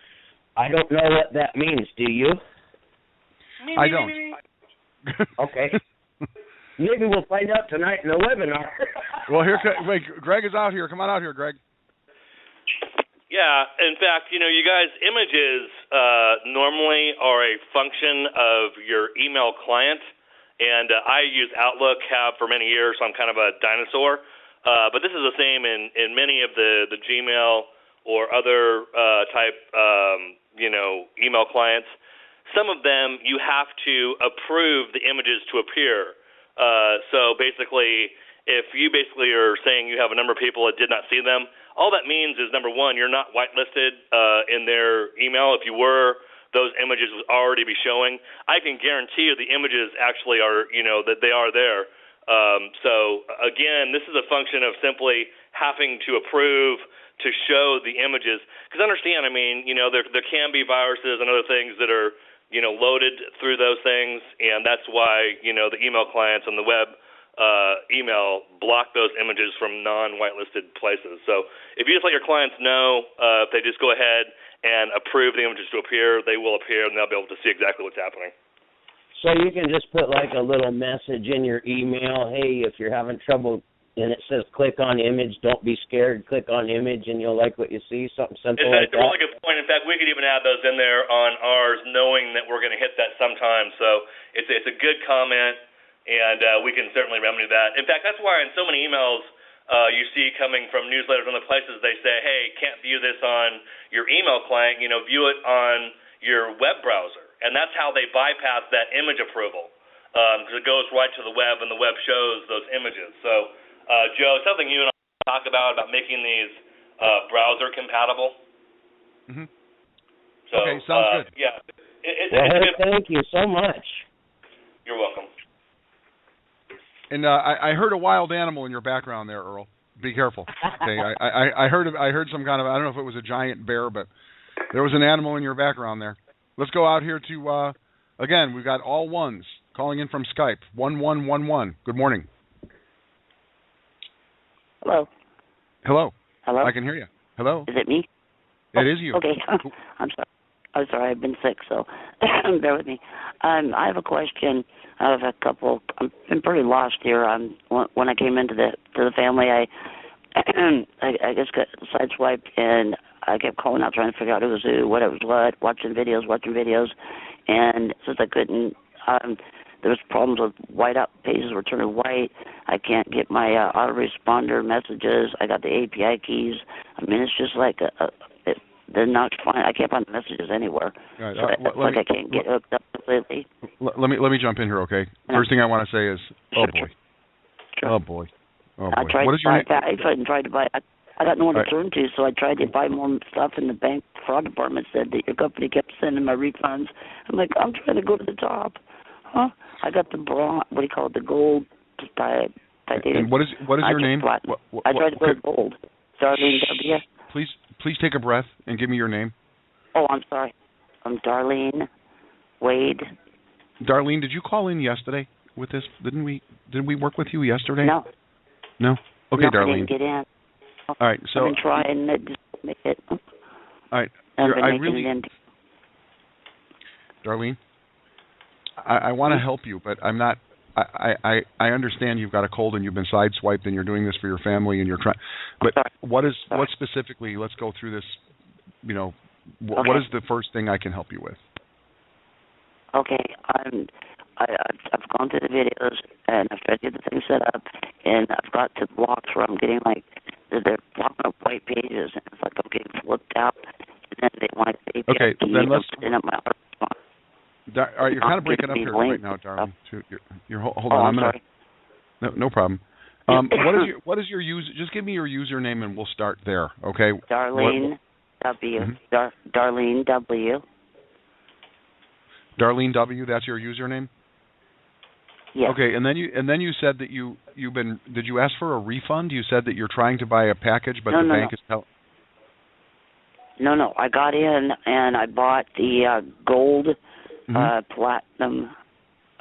Speaker 9: I don't know what that means. Do you?
Speaker 2: I don't.
Speaker 9: Okay. Maybe we'll find out tonight in the webinar.
Speaker 2: Well, wait, Greg is out here. Come on out here, Greg.
Speaker 4: Yeah, in fact, you guys, images normally are a function of your email client, and I use Outlook, have for many years, so I'm kind of a dinosaur. But this is the same in many of the Gmail or other type, email clients. Some of them you have to approve the images to appear. So basically, if you basically are saying you have a number of people that did not see them, all that means is, number one, you're not whitelisted in their email. If you were, those images would already be showing. I can guarantee you the images actually are, that they are there. So, again, this is a function of simply having to approve to show the images. Because understand, there can be viruses and other things that are, loaded through those things, and that's why, the email clients on the web email block those images from non-whitelisted places. So if you just let your clients know, if they just go ahead and approve the images to appear, they will appear, and they'll be able to see exactly what's happening.
Speaker 9: So you can just put like a little message in your email, hey, if you're having trouble, and it says click on image, don't be scared, click on image, and you'll like what you see, something simple like that.
Speaker 4: It's a really good point. In fact, we could even add those in there on ours, knowing that we're going to hit that sometime. So it's a good comment, and we can certainly remedy that. In fact, that's why in so many emails you see coming from newsletters and other places, they say, hey, can't view this on your email client, view it on your web browser. And that's how they bypass that image approval, because it goes right to the web, and the web shows those images. So, Joe, something you and I talk about making these browser compatible.
Speaker 2: Mm-hmm.
Speaker 4: So,
Speaker 2: okay, sounds good.
Speaker 4: Yeah.
Speaker 9: Thank you so much.
Speaker 4: You're welcome.
Speaker 2: And I heard a wild animal in your background there, Earl. Be careful. Okay, I heard some kind of, I don't know if it was a giant bear, but there was an animal in your background there. Let's go out here to, again, we've got all ones calling in from Skype, 1111. Good morning.
Speaker 10: Hello.
Speaker 2: Hello.
Speaker 10: Hello.
Speaker 2: I can hear you. Hello.
Speaker 10: Is it me?
Speaker 2: It is you.
Speaker 10: Okay. I'm sorry. I've been sick, so bear with me. I have a question. I have a couple. I've been pretty lost here. When I came into the family, I just got sideswiped, and I kept calling out trying to figure out who was who, what it was what, watching videos, and since I couldn't, there was problems with pages were turning white. I can't get my autoresponder messages. I got the API keys. I mean, it's just like they're not fine. I can't find the messages anywhere.
Speaker 2: Right.
Speaker 10: So I can't get hooked up completely.
Speaker 2: Let me jump in here, okay? First thing I want to say is, oh boy.
Speaker 10: I tried
Speaker 2: what is your name?
Speaker 10: I tried to buy. I got no one to turn to, so I tried to buy more stuff, and the bank fraud department said that your company kept sending my refunds. I'm like, I'm trying to go to the top. Huh? I got the bronze, what do you call it, the gold titanium.
Speaker 2: And what is your name?
Speaker 10: I tried to go to gold. Darlene W.
Speaker 2: Please take a breath and give me your name.
Speaker 10: Oh, I'm sorry. I'm Darlene Wade.
Speaker 2: Darlene, did you call in yesterday with this? Did we work with you yesterday?
Speaker 10: No.
Speaker 2: No? Okay,
Speaker 10: no,
Speaker 2: Darlene.
Speaker 10: I didn't get in.
Speaker 2: All right, so
Speaker 10: I've been trying to just make it.
Speaker 2: All right, Darlene, I want to help you, but I'm not. I understand you've got a cold and you've been sideswiped and you're doing this for your family and you're trying. But what specifically? Let's go through this. What is the first thing I can help you with?
Speaker 10: Okay, I've gone through the videos and I've tried to get the thing set up, and I've got to blocks where I'm getting like they're blocking up white pages, and it's like I'm getting flipped out, and then they want to say,
Speaker 2: okay, then let's.
Speaker 10: All right,
Speaker 2: you're kind of breaking up here right now, darling. You're hold on.
Speaker 10: I'm sorry.
Speaker 2: No problem. What is your user? Just give me your username and we'll start there. Okay.
Speaker 10: Darlene W.
Speaker 2: Mm-hmm.
Speaker 10: Darlene W.
Speaker 2: Darlene W. That's your username.
Speaker 10: Yes.
Speaker 2: Okay, and then you said that you've been. Did you ask for a refund? You said that you're trying to buy a package, but the bank is telling.
Speaker 10: No. I got in and I bought the gold. Platinum,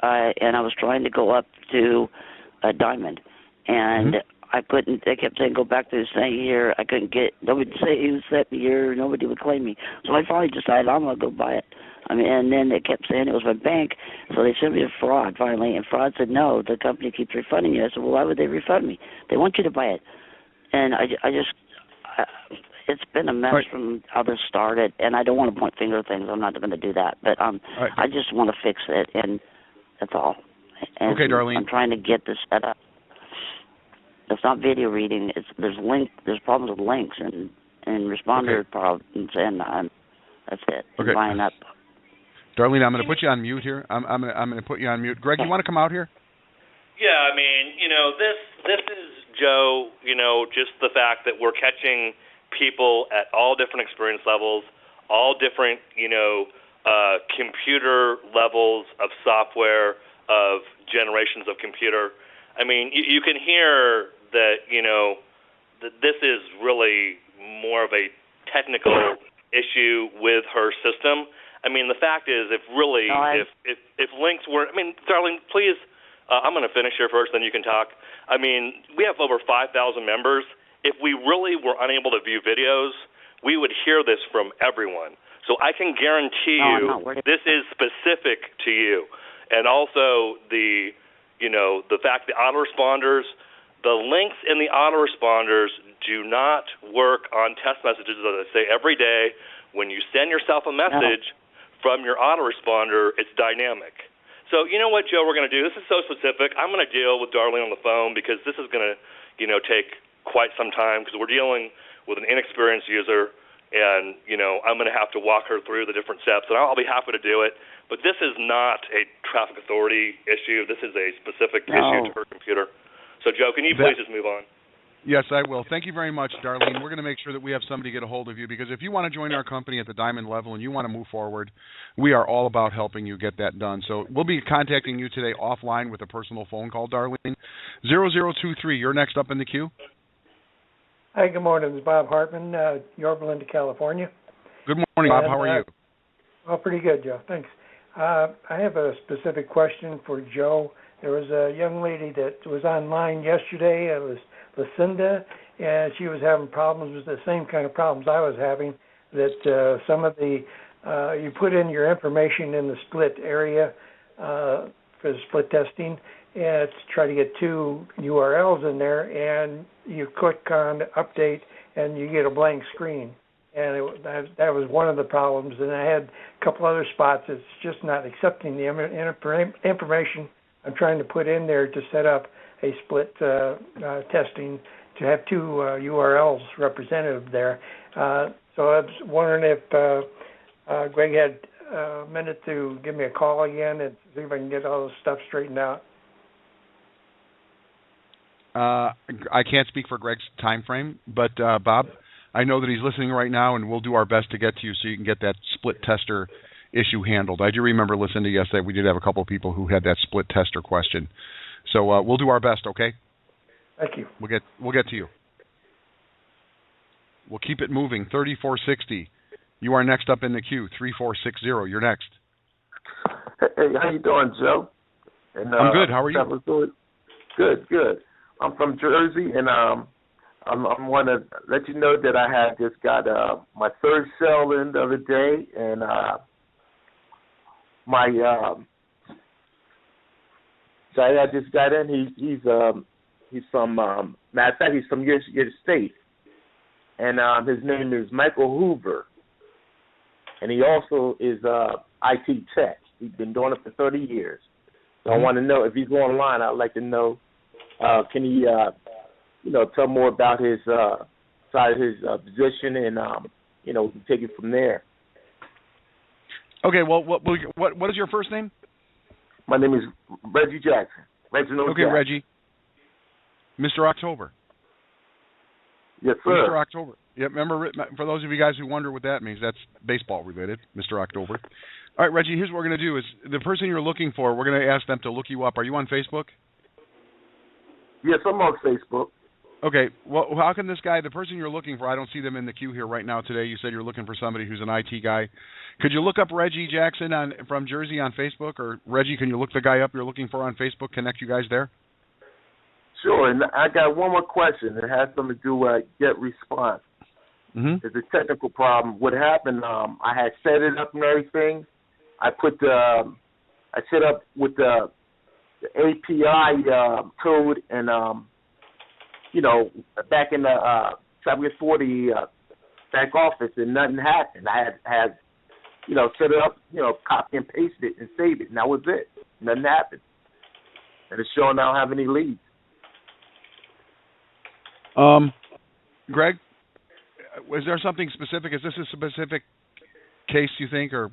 Speaker 10: and I was trying to go up to a diamond, and I couldn't. They kept saying go back to the same year. I couldn't get. Nobody would say who set the year. Nobody would claim me. So I finally decided I'm gonna go buy it. And then they kept saying it was my bank, so they sent me to fraud finally. And fraud said no, the company keeps refunding you. I said, well, why would they refund me? They want you to buy it. And it's been a mess from how this started, and I don't want to point finger at things. I'm not going to do that, but I just want to fix it, and that's all. And
Speaker 2: okay, Darlene.
Speaker 10: I'm trying to get this set up. It's not video reading. There's problems with links and responder problems, and that's it.
Speaker 2: Okay.
Speaker 10: Buying up.
Speaker 2: Darlene, I'm going to put you on mute here. I'm going to put you on mute. Greg, you want to come out here?
Speaker 4: Yeah, this is, Joe, just the fact that we're catching people at all different experience levels, all different, computer levels of software, of generations of computer. You can hear that, that this is really more of a technical issue with her system. The fact is, if links were, Darlene, please, I'm going to finish here first, then you can talk. We have over 5,000 members. If we really were unable to view videos, we would hear this from everyone. So I can guarantee you this is specific to you. and also the fact the autoresponders, the links in the autoresponders do not work on test messages. As I say every day, when you send yourself a message from your autoresponder, it's dynamic. So you know what, Joe, we're going to do? This is so specific. I'm going to deal with Darlene on the phone because this is going to, take quite some time because we're dealing with an inexperienced user, and, I'm going to have to walk her through the different steps, and I'll be happy to do it. But this is not a traffic authority issue. This is a specific issue to her computer. So, Joe, can you please just move on?
Speaker 2: Yes, I will. Thank you very much, Darlene. We're going to make sure that we have somebody get a hold of you because if you want to join our company at the Diamond level and you want to move forward, we are all about helping you get that done. So we'll be contacting you today offline with a personal phone call, Darlene. 0023, you're next up in the queue.
Speaker 11: Hi, good morning. This is Bob Hartman, Yorba Linda, California.
Speaker 2: Good morning, Bob. How are you?
Speaker 11: Oh, pretty good, Joe. Thanks. I have a specific question for Joe. There was a young lady that was online yesterday. It was Lucinda, and she was having problems with the same kind of problems I was having, that some of the, you put in your information in the split area for the split testing, and to try to get two URLs in there, and you click on update, and you get a blank screen. And that was one of the problems. And I had a couple other spots. It's just not accepting the information I'm trying to put in there to set up a split testing to have two URLs represented there. So I was wondering if Greg had a minute to give me a call again and see if I can get all this stuff straightened out.
Speaker 2: I can't speak for Greg's time frame, but Bob, I know that he's listening right now, and we'll do our best to get to you so you can get that split tester issue handled. I do remember listening to yesterday. We did have a couple of people who had that split tester question. So we'll do our best, okay?
Speaker 11: Thank you.
Speaker 2: We'll get to you. We'll keep it moving. 3460. You are next up in the queue. 3460. You're next.
Speaker 12: Hey, how you doing, Joe? And,
Speaker 2: I'm good. How are you?
Speaker 12: Good. I'm from Jersey, and I want to let you know that I had just got my third cell in the other day, and so I just got in. He's from matter of fact, he's from your state, and his name is Michael Hoover, and he also is IT tech. He's been doing it for 30 years. So I want to know if he's online. I'd like to know. Can he, tell more about his side of his position, and we can take it from there.
Speaker 2: Okay. Well, what is your first name?
Speaker 12: My name is Reggie Jackson. Reginald
Speaker 2: Okay,
Speaker 12: Jackson.
Speaker 2: Reggie. Mr. October.
Speaker 12: Yes, sir.
Speaker 2: Mr. October. Yeah, remember, for those of you guys who wonder what that means, that's baseball related, Mr. October. All right, Reggie, here's what we're going to do is the person you're looking for, we're going to ask them to look you up. Are you on Facebook?
Speaker 12: Yes, I'm on Facebook.
Speaker 2: Okay. Well, how can this guy, the person you're looking for, I don't see them in the queue here right now today. You said you're looking for somebody who's an IT guy. Could you look up Reggie Jackson from Jersey on Facebook? Or, Reggie, can you look the guy up you're looking for on Facebook, connect you guys there?
Speaker 12: Sure, and I got one more question. It has something to do with GetResponse.
Speaker 2: Mm-hmm.
Speaker 12: It's a technical problem. What happened, I had set it up and everything. I set up with the API code and, back in the Cyber 40 back office, and nothing happened. I had set it up, copy and paste it and save it, and that was it. Nothing happened. And it's showing I don't have any leads.
Speaker 2: Greg, was there something specific? Is this a specific case, you think, or?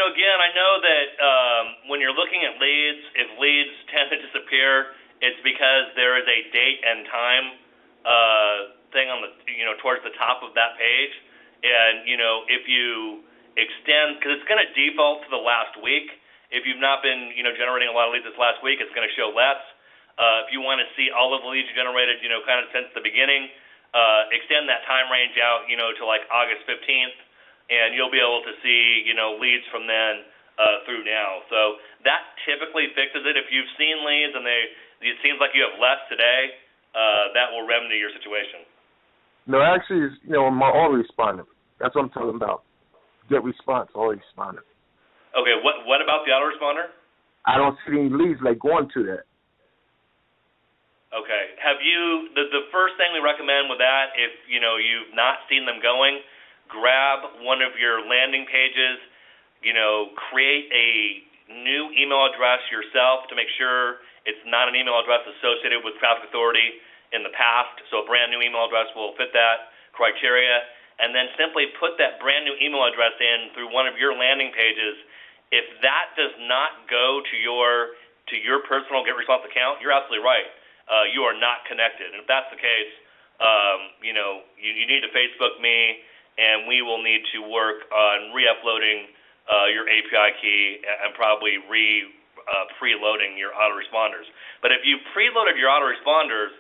Speaker 4: Again, I know that when you're looking at leads, if leads tend to disappear, it's because there is a date and time thing on the, towards the top of that page. And, if you extend, because it's going to default to the last week. If you've not been, generating a lot of leads this last week, it's going to show less. If you want to see all of the leads you generated, kind of since the beginning, extend that time range out, to like August 15th, and you'll be able to see, leads from then through now. So that typically fixes it. If you've seen leads and it seems like you have less today, that will remedy your situation.
Speaker 12: No, actually, it's, my autoresponder. That's what I'm talking about. GetResponse, autoresponder.
Speaker 4: Okay, what about the autoresponder?
Speaker 12: I don't see any leads like going to that.
Speaker 4: Okay. Have you, the first thing we recommend with that, if you've not seen them going, grab one of your landing pages, create a new email address yourself to make sure it's not an email address associated with Traffic Authority in the past, so a brand new email address will fit that criteria, and then simply put that brand new email address in through one of your landing pages. If that does not go to your personal GetResponse account, you're absolutely right. You are not connected. And if that's the case, you need to Facebook me, and we will need to work on re-uploading your API key and probably preloading your autoresponders. But if you preloaded your autoresponders,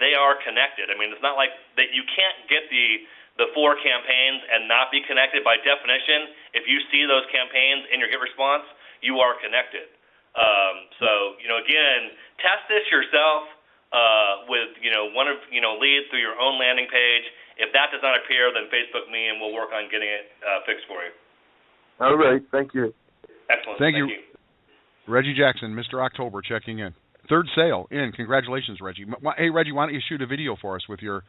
Speaker 4: they are connected. I mean, it's not like that you can't get the 4 campaigns and not be connected. By definition, if you see those campaigns in your GetResponse, you are connected. So, again, test this yourself with, one of, leads through your own landing page. If that does not appear, then Facebook me, and we'll work on getting it fixed for you.
Speaker 12: All right. Thank you.
Speaker 4: Excellent.
Speaker 2: Thank you. Reggie Jackson, Mr. October, checking in. Third sale in. Congratulations, Reggie. Hey, Reggie, why don't you shoot a video for us with your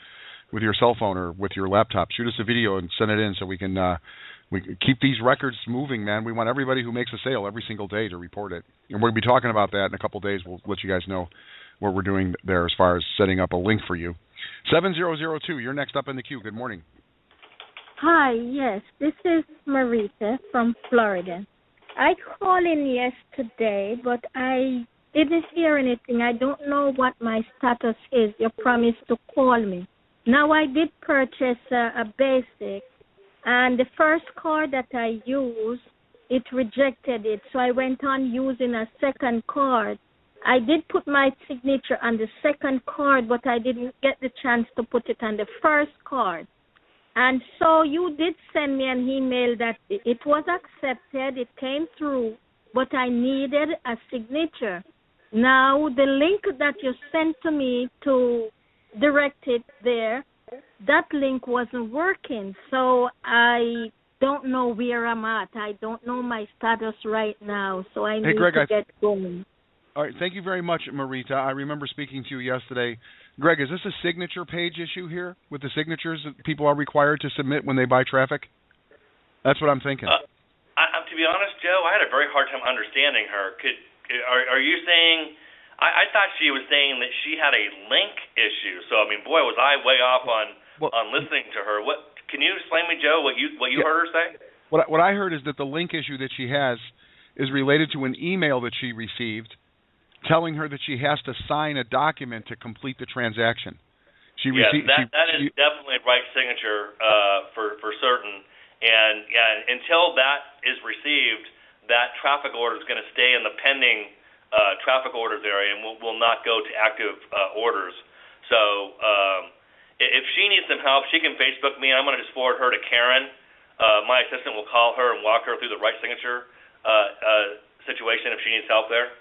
Speaker 2: cell phone or with your laptop? Shoot us a video and send it in so we can keep these records moving, man. We want everybody who makes a sale every single day to report it. And we'll be talking about that in a couple of days. We'll let you guys know what we're doing there as far as setting up a link for you. 7002, you're next up in the queue. Good morning.
Speaker 13: Hi, yes, this is Marita from Florida. I called in yesterday, but I didn't hear anything. I don't know what my status is. You promised to call me. Now, I did purchase a basic, and the first card that I used, it rejected it, so I went on using a second card. I did put my signature on the second card, but I didn't get the chance to put it on the first card. And so you did send me an email that it was accepted, it came through, but I needed a signature. Now, the link that you sent to me to direct it there, that link wasn't working. So I don't know where I'm at. I don't know my status right now, so I need to get going.
Speaker 2: All right, thank you very much, Marita. I remember speaking to you yesterday. Greg, is this a signature page issue here with the signatures that people are required to submit when they buy traffic? That's what I'm thinking.
Speaker 4: To be honest, Joe, I had a very hard time understanding her. Are you saying? I thought she was saying that she had a link issue. So I mean, boy, was I way off on listening to her. What? Can you explain to me, Joe, what you heard her say?
Speaker 2: What I heard is that the link issue that she has is related to an email that she received, telling her that she has to sign a document to complete the transaction. That is definitely right signature for certain. And until that is received, that traffic order is going to stay in the pending traffic orders area and will not go to active orders. So if she needs some help, she can Facebook me. I'm going to just forward her to Karen. My assistant will call her and walk her through the right signature situation if she needs help there.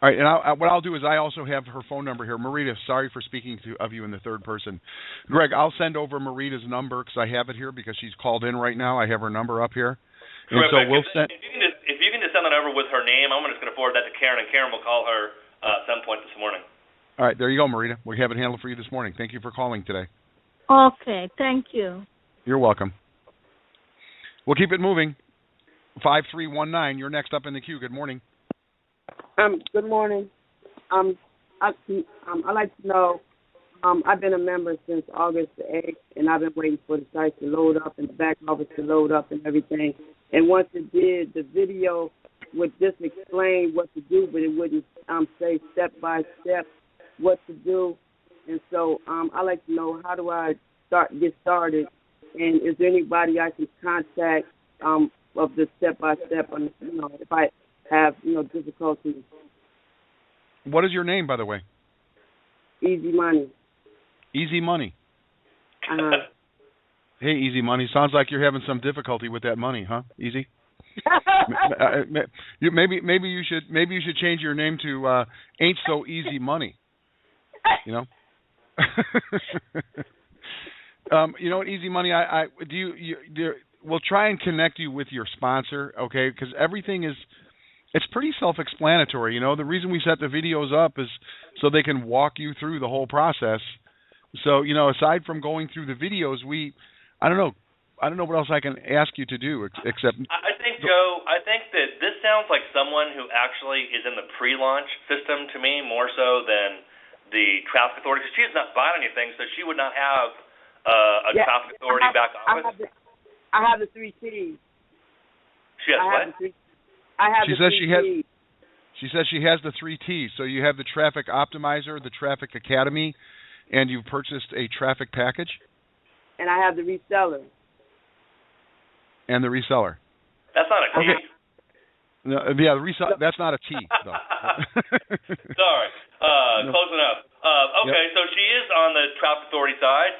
Speaker 2: All right, and what I'll do is I also have her phone number here. Marita, sorry for speaking of you in the third person. Greg, I'll send over Marita's number because I have it here because she's called in right now. I have her number up here. And so we'll send.
Speaker 4: If you can just send that over with her name, I'm just going to forward that to Karen, and Karen will call her at some point this morning.
Speaker 2: All right, there you go, Marita. We have it handled for you this morning. Thank you for calling today.
Speaker 13: Okay, thank you.
Speaker 2: You're welcome. We'll keep it moving. 5319, you're next up in the queue. Good morning.
Speaker 14: Good morning. I'd like to know, I've been a member since August the 8th, and I've been waiting for the site to load up and the back office to load up and everything. And once it did, the video would just explain what to do, but it wouldn't say step by step what to do. And so I'd like to know, how do I get started? And is there anybody I can contact of the step by step? If I have difficulties.
Speaker 2: What is your name, by the way?
Speaker 14: Easy Money.
Speaker 2: Easy Money. Hey, Easy Money. Sounds like you're having some difficulty with that money, huh? Easy. Maybe you should change your name to Ain't So Easy Money. You know. You know what, Easy Money. we'll try and connect you with your sponsor, okay? Because everything it's pretty self-explanatory. You know, the reason we set the videos up is so they can walk you through the whole process. So, you know, aside from going through the videos, I don't know what else I can ask you to do except.
Speaker 4: I think, Joe, that this sounds like someone who actually is in the pre-launch system to me more so than the traffic authority. Because she's not buying anything, so she would not have a traffic authority back office.
Speaker 14: I have the 3 T's.
Speaker 4: She has what?
Speaker 14: I have the 3 T's.
Speaker 2: She says she has the 3 T's. So you have the Traffic Optimizer, the Traffic Academy, and you've purchased a traffic package?
Speaker 14: And I have the reseller.
Speaker 2: And the reseller.
Speaker 4: That's not a T.
Speaker 2: Okay. No, yeah, that's not a T, though.
Speaker 4: Sorry. Close enough. Okay, so she is on the traffic authority side.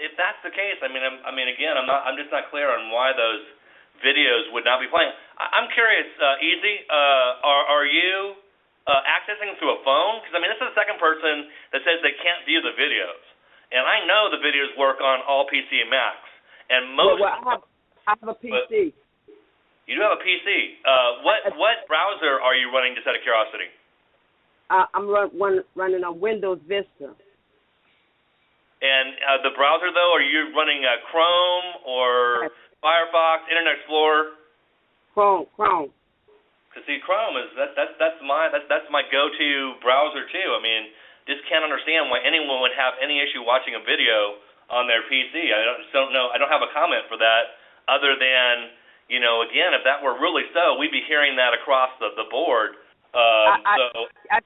Speaker 4: If that's the case, again, I'm just not clear on why those videos would not be playing. I'm curious, Easy, are you accessing through a phone? Because, this is the second person that says they can't view the videos. And I know the videos work on all PC and Macs. And most...
Speaker 14: I have a PC.
Speaker 4: You do have a PC. What browser are you running, just out of curiosity?
Speaker 14: I'm running on Windows Vista.
Speaker 4: And the browser, though, are you running Chrome or Firefox, Internet Explorer?
Speaker 14: Chrome.
Speaker 4: Because see, Chrome is that's my go-to browser too. Just can't understand why anyone would have any issue watching a video on their PC. I don't know. I don't have a comment for that, other than, again, if that were really so, we'd be hearing that across the board.
Speaker 14: I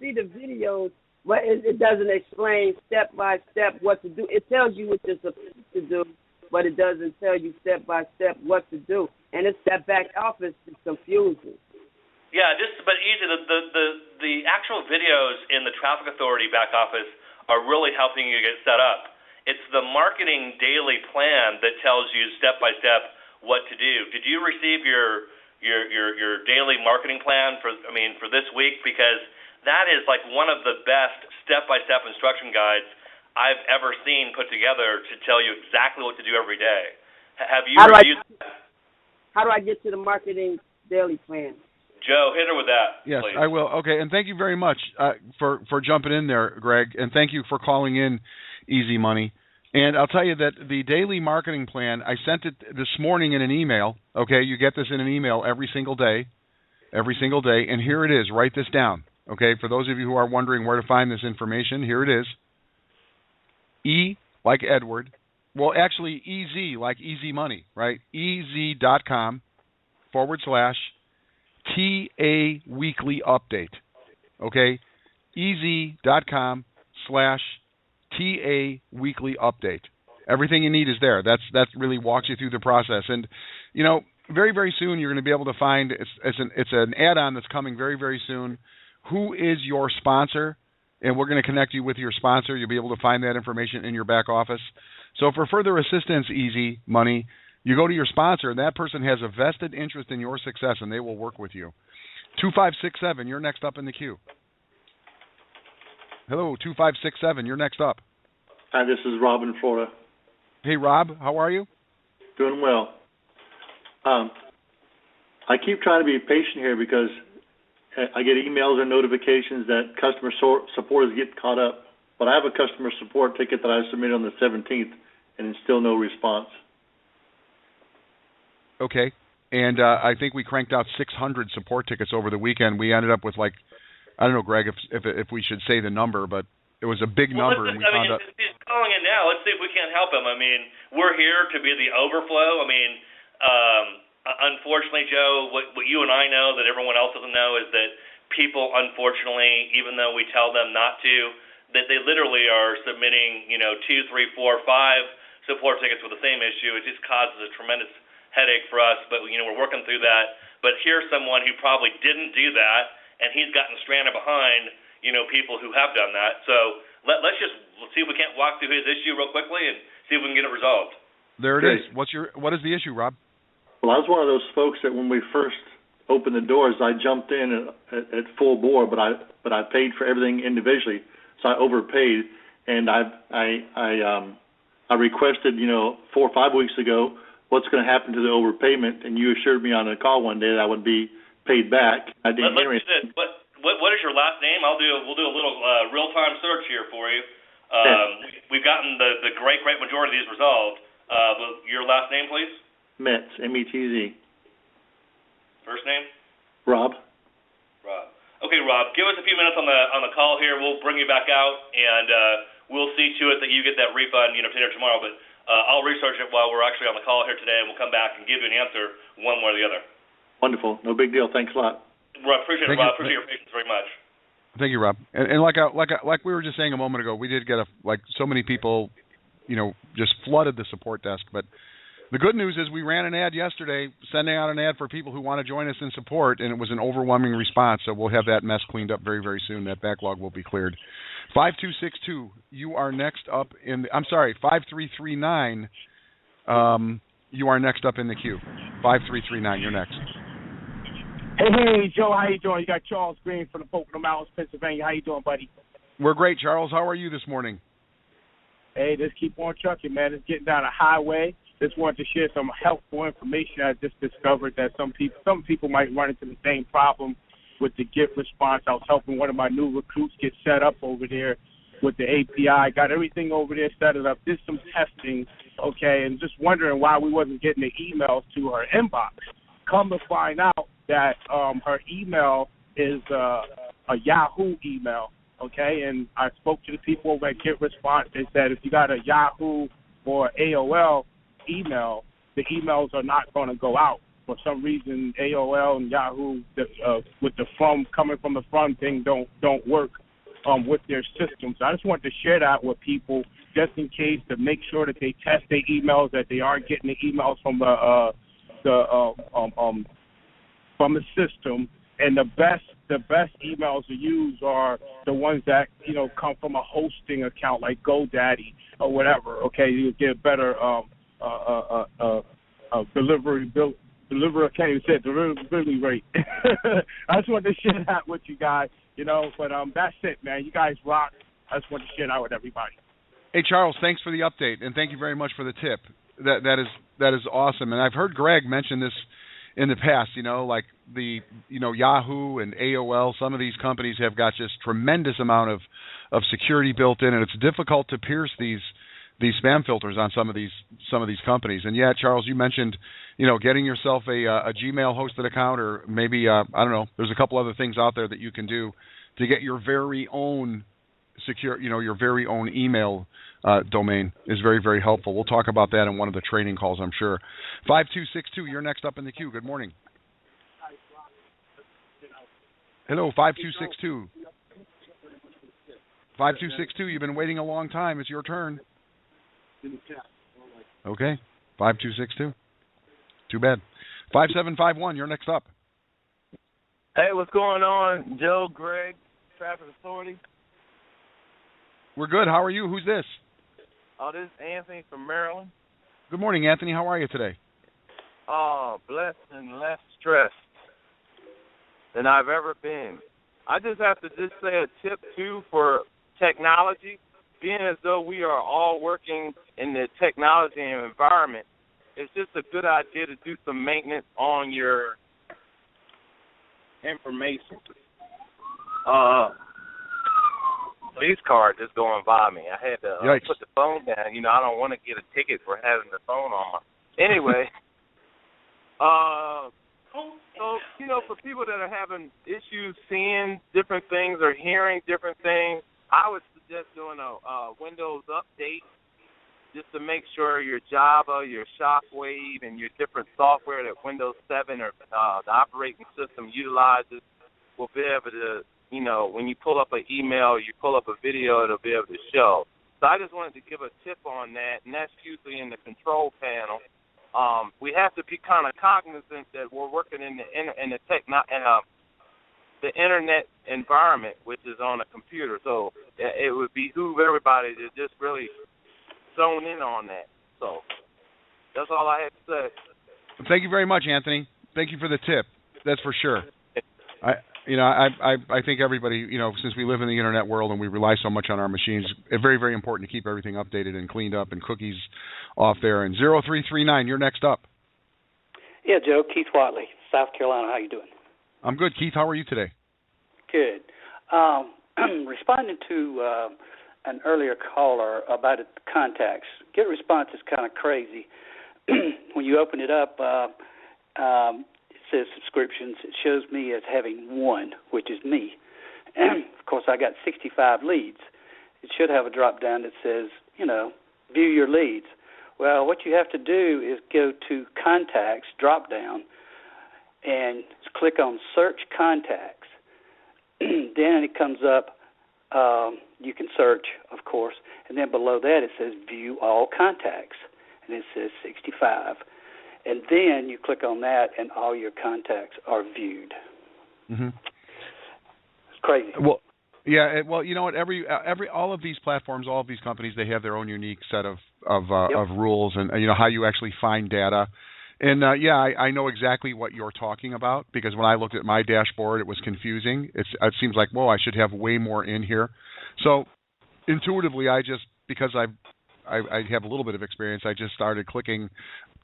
Speaker 14: see the videos, but it doesn't explain step by step what to do. It tells you what you're supposed to do, but it doesn't tell you step by step what to do. And it's that back office is confusing.
Speaker 4: Yeah, but Easy, the actual videos in the traffic authority back office are really helping you get set up. It's the marketing daily plan that tells you step by step what to do. Did you receive your daily marketing plan for this week? Because that is like one of the best step by step instruction guides I've ever seen put together to tell you exactly what to do every day. Have you reviewed that?
Speaker 14: How do I get to the marketing daily plan?
Speaker 4: Joe, hit her with that,
Speaker 2: yes,
Speaker 4: please.
Speaker 2: I will. Okay, and thank you very much for jumping in there, Greg, and thank you for calling in, Easy Money. And I'll tell you that the daily marketing plan, I sent it this morning in an email. Okay, you get this in an email every single day, and here it is. Write this down. Okay, for those of you who are wondering where to find this information, here it is. E like Edward. Well, actually, EZ like Easy Money, right? EZ.com/TA Weekly Update. Okay? EZ.com/TA Weekly Update. Everything you need is there. That really walks you through the process. And, very, very soon you're going to be able to find, it's an add-on that's coming very, very soon. Who is your sponsor? And we're going to connect you with your sponsor. You'll be able to find that information in your back office. So for further assistance, Easy Money, you go to your sponsor, and that person has a vested interest in your success, and they will work with you. 2567, you're next up in the queue. Hello, 2567, you're next up.
Speaker 15: Hi, this is Rob in Florida.
Speaker 2: Hey, Rob, how are you?
Speaker 15: Doing well. I keep trying to be patient here because I get emails or notifications that customer support is getting caught up. But I have a customer support ticket that I submitted on the 17th, and it's still no response.
Speaker 2: Okay. And I think we cranked out 600 support tickets over the weekend. We ended up with I don't know, Greg, if we should say the number, but it was a big number. And we found out.
Speaker 4: He's calling in now. Let's see if we can't help him. We're here to be the overflow. Unfortunately, Joe, what you and I know that everyone else doesn't know is that people, unfortunately, even though we tell them not to, that they literally are submitting, 2, 3, 4, 5 support tickets with the same issue. It just causes a tremendous headache for us, but, we're working through that. But here's someone who probably didn't do that, and he's gotten stranded behind, people who have done that. So let's see if we can't walk through his issue real quickly and see if we can get it resolved.
Speaker 2: There it is. What is the issue, Rob?
Speaker 15: Well, I was one of those folks that when we first opened the doors, I jumped in at full bore, but I paid for everything individually, so I overpaid, and I requested 4 or 5 weeks ago what's going to happen to the overpayment, and you assured me on a call one day that I would be paid back. I didn't hear anything.
Speaker 4: What is your last name? We'll do a little real-time search here for you. We've gotten the great majority of these resolved. Your last name, please?
Speaker 15: Metz, M-E-T-Z.
Speaker 4: First name?
Speaker 15: Rob.
Speaker 4: Okay, Rob, give us a few minutes on the call here. We'll bring you back out, and we'll see to it that you get that refund, today or tomorrow. But I'll research it while we're actually on the call here today, and we'll come back and give you an answer one way or the other.
Speaker 15: Wonderful. No big deal. Thanks a lot.
Speaker 4: Rob, appreciate it, Rob. Appreciate your patience very much.
Speaker 2: Thank you, Rob. And like we were just saying a moment ago, we did get so many people, just flooded the support desk. But the good news is we ran an ad yesterday, sending out an ad for people who want to join us in support, and it was an overwhelming response. So we'll have that mess cleaned up very, very soon. That backlog will be cleared. 5262, you are next up in. I'm sorry, 5339. You are next up in the queue. 5339, you're next.
Speaker 16: Hey, Joe, how you doing? You got Charles Green from the Pocono Mountains, Pennsylvania. How you doing, buddy?
Speaker 2: We're great, Charles. How are you this morning?
Speaker 16: Hey, just keep on trucking, man. It's getting down a highway. Just wanted to share some helpful information. I just discovered that some people might run into the same problem with the GIF response. I was helping one of my new recruits get set up over there with the API. Got everything over there set it up. Did some testing, okay, and just wondering why we wasn't getting the emails to her inbox. Come to find out that her email is a Yahoo email, okay? And I spoke to the people over at GetResponse. They said if you got a Yahoo or AOL email, the emails are not going to go out. For some reason, AOL and Yahoo, with the coming from the from thing, don't work with their systems. So I just wanted to share that with people just in case, to make sure that they test their emails, that they are getting the emails from from the system, and the best emails to use are the ones that come from a hosting account like GoDaddy or whatever. Okay, you get better delivery rate. I just wanted to share that with you guys, but that's it, man. You guys rock. I just wanted to share that with everybody.
Speaker 2: Hey, Charles, thanks for the update, and thank you very much for the tip. That is awesome, and I've heard Greg mention this in the past, like the Yahoo and AOL, some of these companies have got just tremendous amount of security built in, and it's difficult to pierce these spam filters on some of these companies. And yeah, Charles, you mentioned getting yourself a Gmail hosted account, or maybe I don't know. There's a couple other things out there that you can do to get your very own secure, your very own email domain is very, very helpful. We'll talk about that in one of the training calls, I'm sure. 5262, you're next up in the queue. Good morning. Hello, 5262. 5262, you've been waiting a long time. It's your turn. Okay, 5262. Too bad. 5751, you're next up.
Speaker 17: Hey, what's going on? Joe, Greg, Traffic Authority.
Speaker 2: We're good. How are you? Who's this?
Speaker 17: Oh, this is Anthony from Maryland.
Speaker 2: Good morning, Anthony. How are you today?
Speaker 17: Oh, blessed and less stressed than I've ever been. I just have to say a tip, too, for technology. Being as though we are all working in the technology environment, it's just a good idea to do some maintenance on your information. Police car just going by me. I had to put the phone down. I don't want to get a ticket for having the phone on. Anyway, so, for people that are having issues seeing different things or hearing different things, I would suggest doing a Windows update just to make sure your Java, your Shockwave, and your different software that Windows 7 or the operating system utilizes will be able to, when you pull up an email, you pull up a video, it'll be able to show. So I just wanted to give a tip on that, and that's usually in the control panel. We have to be kind of cognizant that we're working in the internet environment, which is on a computer. So it would behoove everybody to just really zone in on that. So that's all I have to say.
Speaker 2: Thank you very much, Anthony. Thank you for the tip. That's for sure. I think everybody, since we live in the internet world and we rely so much on our machines, it's very, very important to keep everything updated and cleaned up and cookies off there. And 0339, you're next up.
Speaker 18: Yeah, Joe, Keith Watley, South Carolina. How you doing?
Speaker 2: I'm good. Keith, how are you today?
Speaker 18: Good. Responding to an earlier caller about contacts, Get Response is kind of crazy. When you open it up, it says subscriptions. It shows me as having one, which is me. Of course, I got 65 leads. It should have a drop down that says, view your leads. Well, what you have to do is go to Contacts drop down and click on Search Contacts. Then it comes up, you can search, of course, and then below that it says View All Contacts, and it says 65. And then you click on that, and all your contacts are viewed.
Speaker 2: Mm-hmm.
Speaker 18: It's crazy.
Speaker 2: Well, yeah. Well, you know what? All of these platforms, all of these companies, they have their own unique set of rules, and how you actually find data. And I know exactly what you're talking about, because when I looked at my dashboard, it was confusing. It seems like, whoa, I should have way more in here. So intuitively, because I have a little bit of experience, I just started clicking.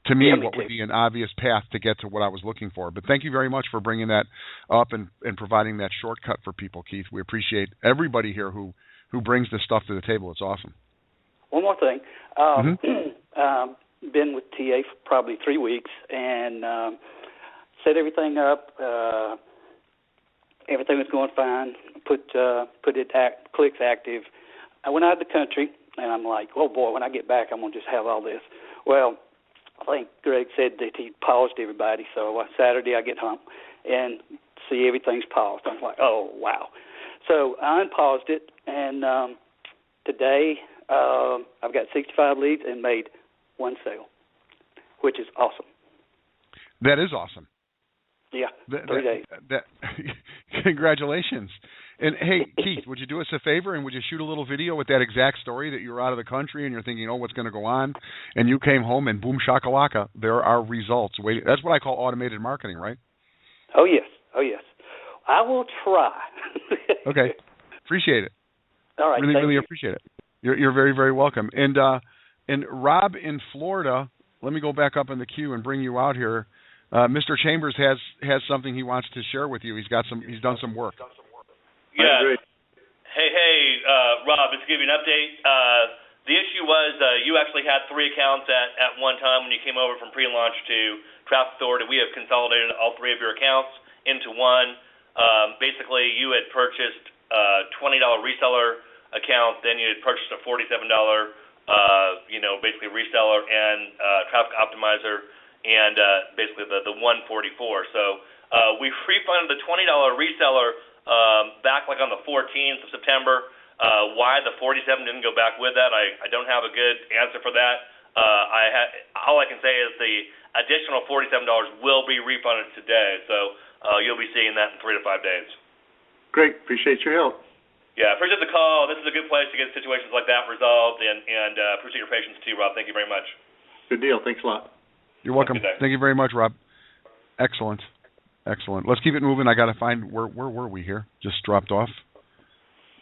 Speaker 2: To me, what would be an obvious path to get to what I was looking for. But thank you very much for bringing that up and providing that shortcut for people, Keith. We appreciate everybody here who brings this stuff to the table. It's awesome.
Speaker 18: One more thing. Been with TA for probably 3 weeks and set everything up. Everything was going fine. Clicks active. I went out of the country, and I'm like, oh boy, when I get back, I'm gonna just have all this. Well, I think Greg said that he paused everybody, so Saturday I get home and see everything's paused. I'm like, oh, wow. So I unpaused it, and today I've got 65 leads and made one sale, which is awesome.
Speaker 2: That is awesome.
Speaker 18: Yeah, 3 days.
Speaker 2: Congratulations. And, hey, Keith, would you do us a favor and would you shoot a little video with that exact story that you were out of the country and you're thinking, what's going to go on? And you came home and boom, shakalaka, there are results waiting. That's what I call automated marketing, right?
Speaker 18: Oh, yes. I will try.
Speaker 2: Okay. Appreciate it.
Speaker 18: All right.
Speaker 2: Really appreciate it. You're very, very welcome. And Rob in Florida, let me go back up in the queue and bring you out here. Mr. Chambers has something he wants to share with you. He's done some work.
Speaker 4: Yeah. Hey, Rob, just to give you an update. The issue was you actually had 3 accounts at one time when you came over from pre-launch to Traffic Authority. We have consolidated all 3 of your accounts into one. Basically, you had purchased a $20 reseller account, then you had purchased a $47 basically reseller and Traffic Optimizer, and basically the 144. So we refunded the $20 reseller back like on the 14th of September. Why the 47 didn't go back with that, I don't have a good answer for that. All I can say is the additional $47 will be refunded today, so you'll be seeing that in 3 to 5 days.
Speaker 15: Great. Appreciate your help.
Speaker 4: Yeah, appreciate the call. This is a good place to get situations like that resolved, and appreciate your patience too, Rob. Thank you very much.
Speaker 15: Good deal. Thanks a lot.
Speaker 2: You're welcome. Thank you very much, Rob. Excellent. Let's keep it moving. I got to find where were we here? Just dropped off.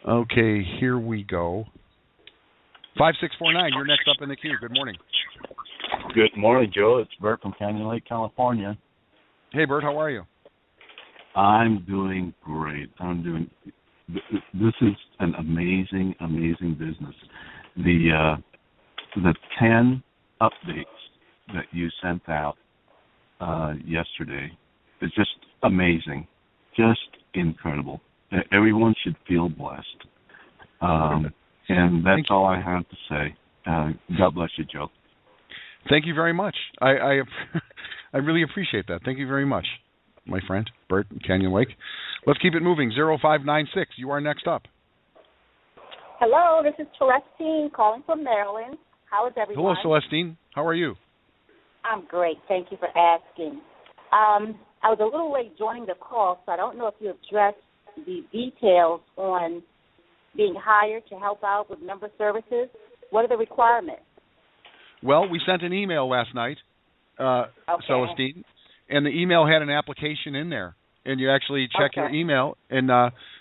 Speaker 2: Okay, here we go. 5649, you're next up in the queue. Good morning.
Speaker 19: Good morning, Joe. It's Bert from Canyon Lake, California.
Speaker 2: Hey, Bert, how are you?
Speaker 19: I'm doing great. This is an amazing business. The 10 updates that you sent out yesterday is just amazing, just incredible. Everyone should feel blessed. And that's all I have to say. God bless you, Joe.
Speaker 2: Thank you very much. I really appreciate that. Thank you very much, my friend, Bert in Canyon Lake. Let's keep it moving. 0596, you are next up.
Speaker 20: Hello, this is Celestine calling from Maryland. How is everyone?
Speaker 2: Hello, Celestine. How are you?
Speaker 20: I'm great. Thank you for asking. I was a little late joining the call, so I don't know if you addressed the details on being hired to help out with member services. What are the requirements?
Speaker 2: Well, we sent an email last night, Celestine, and the email had an application in there. and you actually check your email and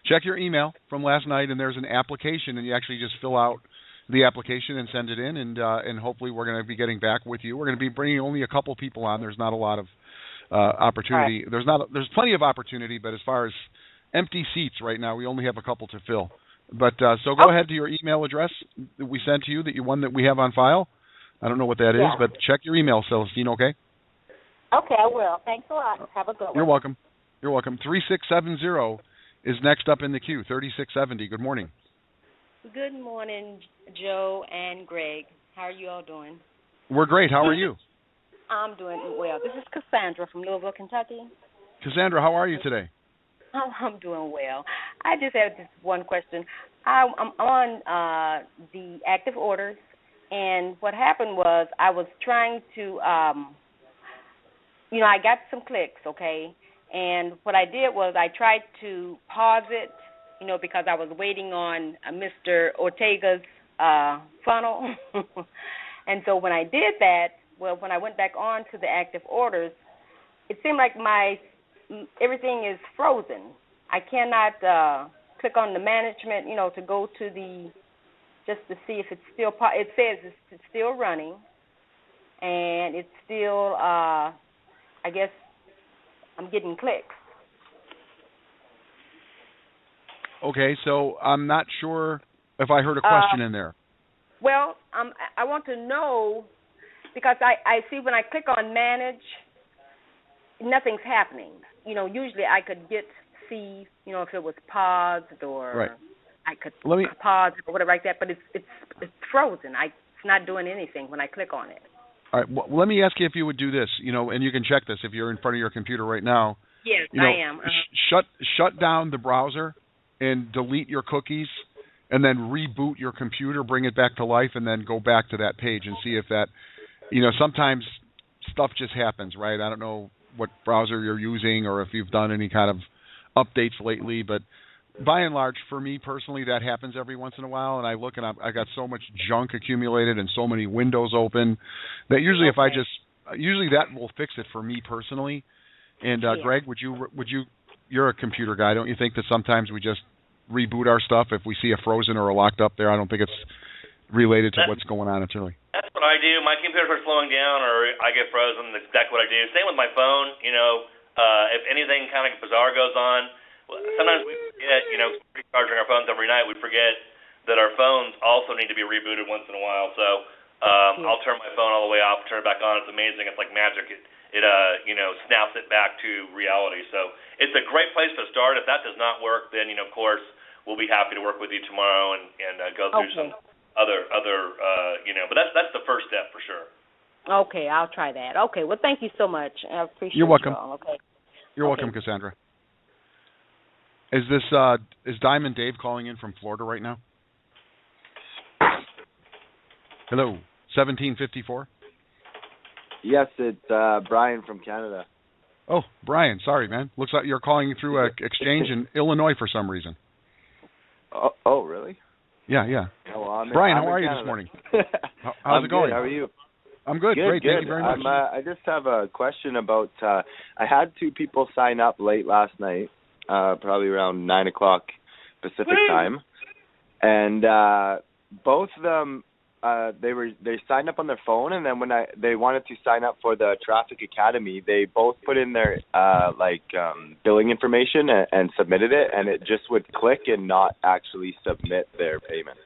Speaker 2: check your email from last night, and there's an application, and you actually just fill out the application and send it in, and hopefully we're going to be getting back with you. We're going to be bringing only a couple people on. There's not a lot of opportunity. Right. There's plenty of opportunity, but as far as empty seats right now, we only have a couple to fill. But so go ahead to your email address that we sent to you, one that we have on file. I don't know what that is, but check your email, Celestine, okay?
Speaker 20: Okay, I will. Thanks a lot. Have a good one.
Speaker 2: You're welcome. You're welcome. 3670 is next up in the queue. 3670. Good morning.
Speaker 21: Good morning, Joe and Greg. How are you all doing?
Speaker 2: We're great. How are you?
Speaker 21: I'm doing well. This is Cassandra from Louisville, Kentucky.
Speaker 2: Cassandra, how are you today?
Speaker 21: I'm doing well. I just have this one question. I'm on the active orders, and what happened was I was trying to, I got some clicks, okay, and what I did was I tried to pause it, because I was waiting on Mr. Ortega's funnel. And so when I did that, when I went back on to the active orders, it seemed like everything is frozen. I cannot click on the management, to go to just to see if it's still, it says it's still running, and it's still, I guess I'm getting clicks.
Speaker 2: Okay, so I'm not sure if I heard a question in there.
Speaker 21: Well, I want to know, because I see when I click on manage, nothing's happening. Usually I could see, if it was paused or I could pause or whatever like that, but it's frozen. It's not doing anything when I click on it.
Speaker 2: All right, well, let me ask you if you would do this, and you can check this if you're in front of your computer right now.
Speaker 21: Yes, I am.
Speaker 2: Shut down the browser and delete your cookies, and then reboot your computer, bring it back to life, and then go back to that page and see if that, sometimes stuff just happens, right? I don't know what browser you're using or if you've done any kind of updates lately, but by and large, for me personally, that happens every once in a while, and I look and I got so much junk accumulated and so many windows open that usually usually that will fix it for me personally. And Greg, would you? You're a computer guy, don't you think that sometimes we just reboot our stuff if we see a frozen or a locked up there? I don't think it's related to what's going on internally.
Speaker 4: That's what I do. My computer starts slowing down or I get frozen. That's exactly what I do. Same with my phone. If anything kind of bizarre goes on, sometimes we forget, charging our phones every night, we forget that our phones also need to be rebooted once in a while. So I'll turn my phone all the way off, turn it back on. It's amazing. It's like magic. It snaps it back to reality. So it's a great place to start. If that does not work, then, of course, we'll be happy to work with you tomorrow and go through some other but that's the first step for sure.
Speaker 21: Okay, I'll try that. Okay, well, thank you so much. I appreciate
Speaker 2: You're welcome.
Speaker 21: You all. Okay.
Speaker 2: You're welcome, Cassandra. Is Diamond Dave calling in from Florida right now? Hello, 1754.
Speaker 22: Yes, it's Brian from Canada.
Speaker 2: Oh, Brian, sorry, man. Looks like you're calling through an exchange in Illinois for some reason.
Speaker 22: Oh, really?
Speaker 2: Yeah.
Speaker 22: Well,
Speaker 2: Brian, how are you this morning? How's it going?
Speaker 22: Good. How are you?
Speaker 2: I'm good. Great.
Speaker 22: Good.
Speaker 2: Thank you very much.
Speaker 22: I just have a question about. I had two people sign up late last night, probably around 9 o'clock Pacific time, and both of them. They signed up on their phone, and then when they wanted to sign up for the Traffic Academy, they both put in their billing information and submitted it, and it just would click and not actually submit their payment.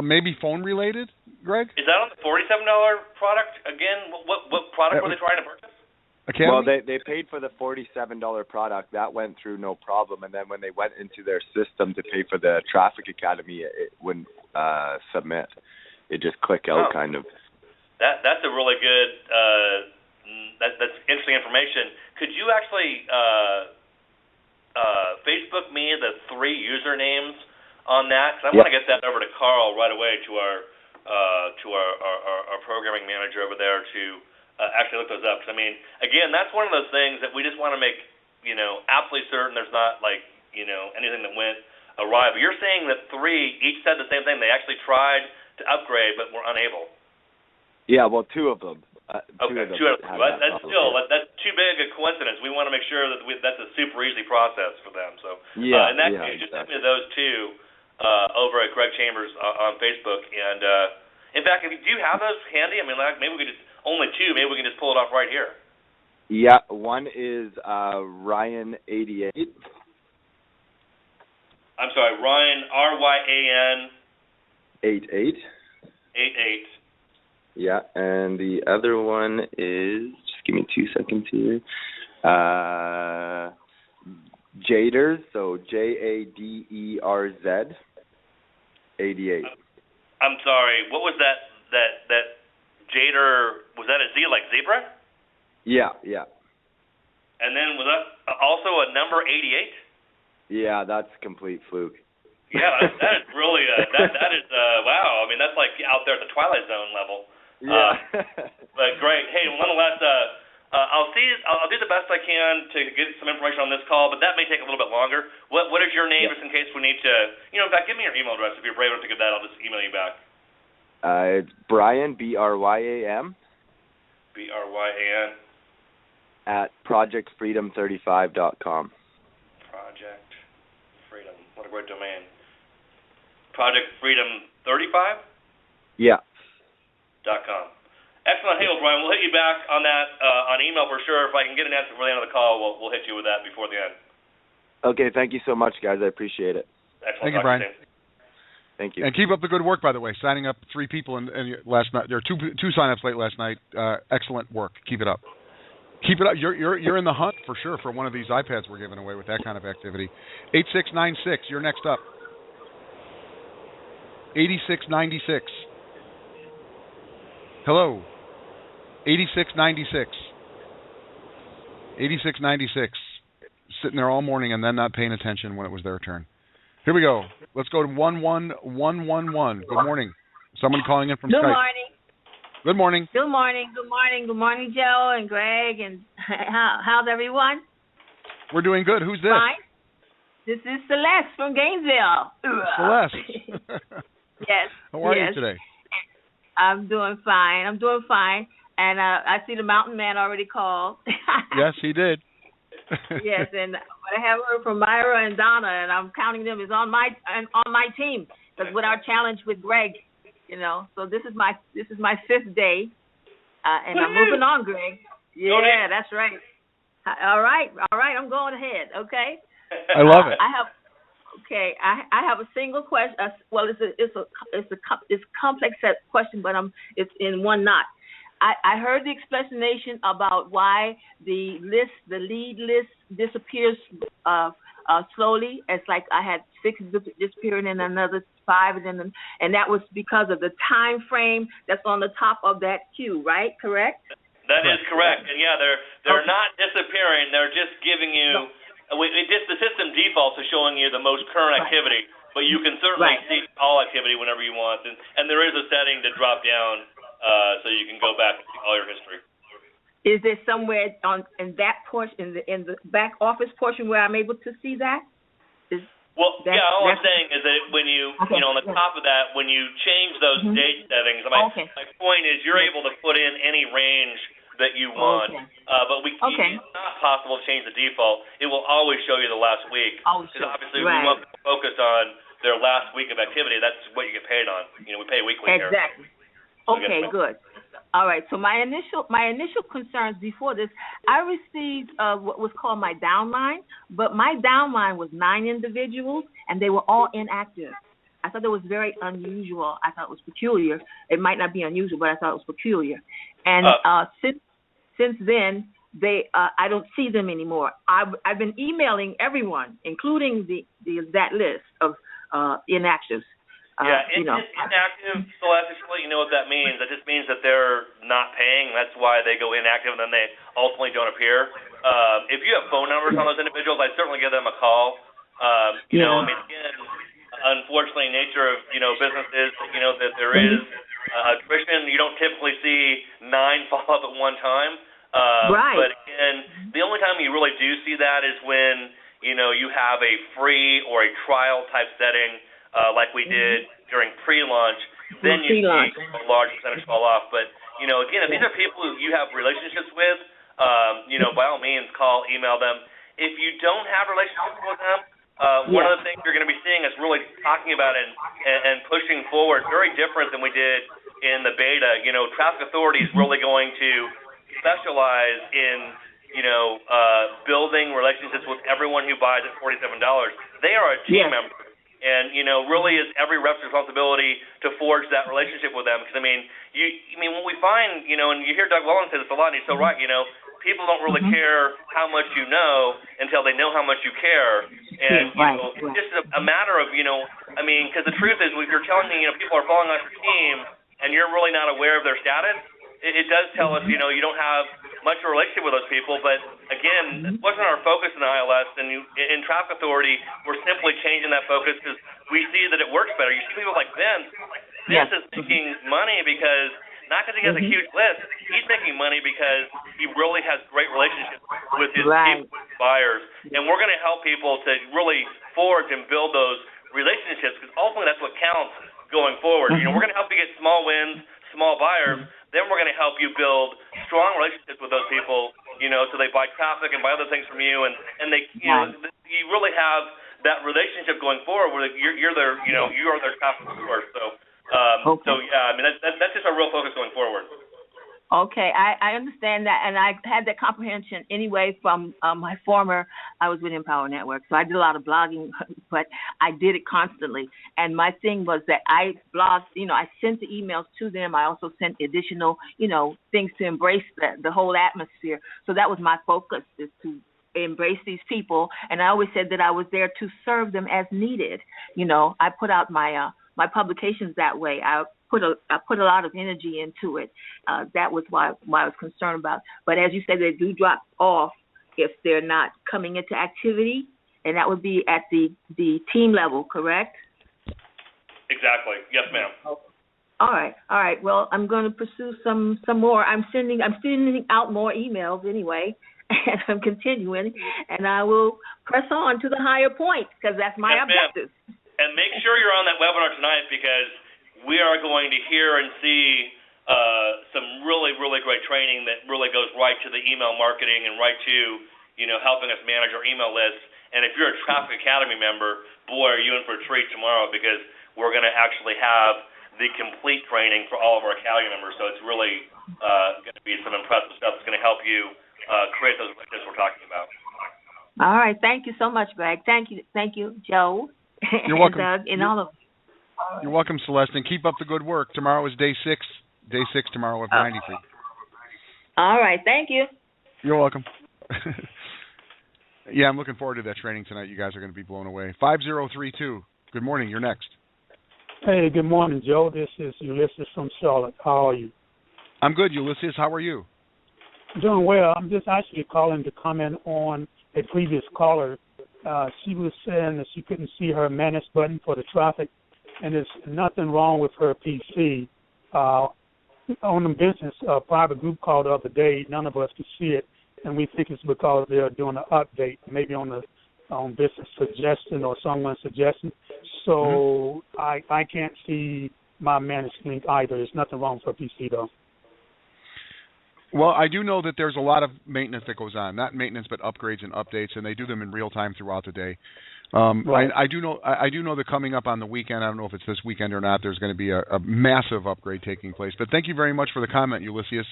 Speaker 2: Maybe phone related, Greg?
Speaker 4: Is that on the $47 product again? What product were they trying to purchase?
Speaker 2: Academy?
Speaker 22: Well, they paid for the $47 product. That went through no problem. And then when they went into their system to pay for the Traffic Academy, it wouldn't submit. It just click out kind of.
Speaker 4: That's a really good. That's interesting information. Could you actually Facebook me the 3 usernames on that? Because I want to get that over to Carl right away to our programming manager over there to. Actually look those up. Because, again, that's one of those things that we just want to make, absolutely certain there's not, anything that went awry. But you're saying that 3 each said the same thing. They actually tried to upgrade but were unable.
Speaker 22: Yeah, well, two of them.
Speaker 4: Two of them. That's too big a coincidence. We want to make sure that that's a super easy process for them. So in that case, just send me those two over at Greg Chambers on Facebook. And in fact, do you have those handy? I mean, maybe we could just only two. Maybe we can just pull it off right here.
Speaker 22: Yeah, one is Ryan88.
Speaker 4: I'm sorry, Ryan RYAN
Speaker 22: 88.
Speaker 4: 88.
Speaker 22: Yeah, and the other one is, just give me 2 seconds here, Jaders, so JADERZ 88.
Speaker 4: I'm sorry, what was that Jader, was that a Z like zebra?
Speaker 22: Yeah.
Speaker 4: And then was that also a number 88?
Speaker 22: Yeah, that's complete fluke.
Speaker 4: Yeah, that is really, that is, wow, I mean, that's like out there at the Twilight Zone level.
Speaker 22: Yeah.
Speaker 4: But great. Hey, nonetheless, I'll do the best I can to get some information on this call, but that may take a little bit longer. What is your name, just in case we need to, in fact, give me your email address. If you're brave enough to give that, I'll just email you back.
Speaker 22: It's Brian, BRYAM.
Speaker 4: BRYAN.
Speaker 22: At projectfreedom35.com.
Speaker 4: Project Freedom. What a great domain. Project Freedom 35?
Speaker 22: Yeah.
Speaker 4: .com. Excellent. Hey, Brian, we'll hit you back on that on email for sure. If I can get an answer before the end of the call, we'll hit you with that before the end.
Speaker 22: Okay, thank you so much, guys. I appreciate it.
Speaker 4: Excellent.
Speaker 2: Thank you, Brian.
Speaker 22: Thank you.
Speaker 2: And keep up the good work, by the way. Signing up 3 people last night. There were two sign-ups late last night. Excellent work. Keep it up. Keep it up. You're in the hunt for sure for one of these iPads we're giving away with that kind of activity. 8696. You're next up. 8696. Hello. 8696. 8696. Sitting there all morning and then not paying attention when it was their turn. Here we go. Let's go to 11111. Good morning. Someone calling in from Skype.
Speaker 1: Good morning.
Speaker 2: Good morning.
Speaker 1: Good morning. Good morning. Good morning, Joe and Greg. And how's everyone?
Speaker 2: We're doing good. Who's this?
Speaker 1: Fine. This is Celeste from Gainesville.
Speaker 2: Celeste.
Speaker 1: Yes.
Speaker 2: How are you today?
Speaker 1: I'm doing fine. And I see the mountain man already called.
Speaker 2: Yes, he did.
Speaker 1: Yes, and what I have heard from Myra and Donna, and I'm counting them as on my team. Because with our challenge with Greg, so this is my 5th day, and I'm moving on, Greg. Yeah, that's right. All right. I'm going ahead. Okay.
Speaker 2: I love it.
Speaker 1: I have a single question. Well, it's a complex set question, but it's in one knot. I heard the explanation about why the lead list disappears slowly. It's like I had 6 disappearing and another 5, and that was because of the time frame that's on the top of that queue, right? Correct?
Speaker 4: That is correct. And yeah, they're not disappearing. They're just giving you. The system defaults to showing you the most current activity, but you can certainly see all activity whenever you want. And there is a setting to drop down so you can go back and see all your history.
Speaker 1: Is there somewhere in that portion, in the back office portion, where I'm able to see that?
Speaker 4: All I'm saying is that when you, on the top of that, when you change those date settings, my point is you're able to put in any range that you want, but it's not possible to change the default. It will always show you the last week. Because obviously we want to focus on their last week of activity. That's what you get paid on. We pay weekly here.
Speaker 1: Exactly. Okay, good. All right. So my initial concerns before this, I received what was called my downline, but my downline was 9 individuals, and they were all inactive. I thought that was very unusual. I thought it was peculiar. It might not be unusual, but I thought it was peculiar. And since then, I don't see them anymore. I've been emailing everyone, including that list of inactives.
Speaker 4: Inactive, Celeste, just to let you know what that means. That just means that they're not paying. That's why they go inactive, and then they ultimately don't appear. If you have phone numbers on those individuals, I'd certainly give them a call. Again, unfortunately, nature of business is that there is attrition. You don't typically see 9 follow up at one time. But again, the only time you really do see that is when you have a free or a trial type setting, like we did during pre-launch, then you see a large percentage fall off. But, again, if these are people who you have relationships with, by all means, call, email them. If you don't have relationships with them, one of the things you're going to be seeing is really talking about and pushing forward, very different than we did in the beta. Traffic Authority is really going to specialize in, building relationships with everyone who buys at $47. They are a team member. And, really is every rep's responsibility to forge that relationship with them. Because, when we find, and you hear Doug Welling say this a lot, and he's so right, people don't really care how much you know until they know how much you care. And, it's just a matter of, because the truth is, if you're telling me, people are falling off your team and you're really not aware of their status, it does tell us, you don't have much of a relationship with those people. But, again, it wasn't our focus in ILS. And in Traffic Authority, we're simply changing that focus because we see that it works better. You see people like Vince. Vince is making money because not because he has a huge list. He's making money because he really has great relationships with his people, buyers. And we're going to help people to really forge and build those relationships because ultimately that's what counts going forward. We're going to help you get small wins, small buyers. Then we're going to help you build strong relationships with those people, so they buy traffic and buy other things from you, and they, you really have that relationship going forward where you're their, you are their traffic source. So, that's just our real focus going forward.
Speaker 1: Okay, I understand that, and I had that comprehension anyway from my former. I was with Empower Network, so I did a lot of blogging, but I did it constantly. And my thing was that I blogged, I sent the emails to them. I also sent additional, things to embrace the whole atmosphere. So that was my focus, is to embrace these people. And I always said that I was there to serve them as needed. I put out my publications that way. I put a lot of energy into it. That was why I was concerned about. But as you said, they do drop off if they're not coming into activity, and that would be at the team level, correct?
Speaker 4: Exactly. Yes, ma'am.
Speaker 1: All right. Well, I'm going to pursue some more. I'm sending out more emails anyway, and I'm continuing, and I will press on to the higher point because that's my objective.
Speaker 4: And make sure you're on that webinar tonight because we are going to hear and see some really, really great training that really goes right to the email marketing and right to, helping us manage our email list. And if you're a Traffic Academy member, boy, are you in for a treat tomorrow because we're going to actually have the complete training for all of our Academy members. So it's really going to be some impressive stuff that's going to help you create those relationships we're talking about.
Speaker 1: All right. Thank you so much, Greg. Thank you, Joe.
Speaker 2: You're welcome.
Speaker 1: Doug, and all of them.
Speaker 2: You're welcome, Celeste, and keep up the good work. Tomorrow is day 6. Day 6 tomorrow at 93.
Speaker 1: All right. Thank you.
Speaker 2: You're welcome. Yeah, I'm looking forward to that training tonight. You guys are going to be blown away. 5032. Good morning. You're next.
Speaker 3: Hey, good morning, Joe. This is Ulysses from Charlotte. How are you?
Speaker 2: I'm good, Ulysses. How are you?
Speaker 3: Doing well. I'm just actually calling to comment on a previous caller. She was saying that she couldn't see her manage button for the traffic, and there's nothing wrong with her PC. On the business private group call the other day, none of us could see it, and we think it's because they're doing an update, maybe on business suggestion or someone's suggestion. So I can't see my managed link either. There's nothing wrong with her PC though.
Speaker 2: Well, I do know that there's a lot of maintenance that goes on, not maintenance, but upgrades and updates, and they do them in real time throughout the day. Right. I do know that coming up on the weekend, I don't know if it's this weekend or not, there's going to be a massive upgrade taking place. But thank you very much for the comment, Ulysses.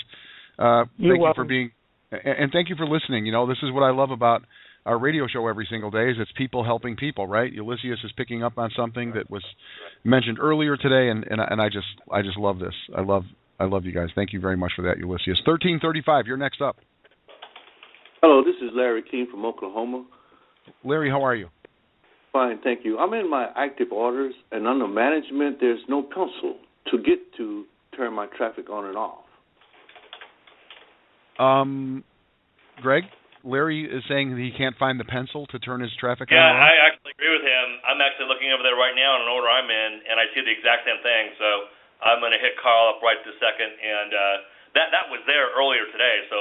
Speaker 2: Thank you for being, and thank you for listening. This is what I love about our radio show every single day is it's people helping people, right? Ulysses is picking up on something that was mentioned earlier today, and I just love this. I love you guys. Thank you very much for that, Ulysses. 1335, you're next up.
Speaker 5: Hello, this is Larry King from Oklahoma.
Speaker 2: Larry, how are you?
Speaker 5: Fine, thank you. I'm in my active orders, and under management, there's no pencil to get to turn my traffic on and off.
Speaker 2: Greg, Larry is saying that he can't find the pencil to turn his traffic on.
Speaker 4: Yeah, I actually agree with him. I'm actually looking over there right now in an order I'm in, and I see the exact same thing. So I'm going to hit Carl up right this second, and that was there earlier today. So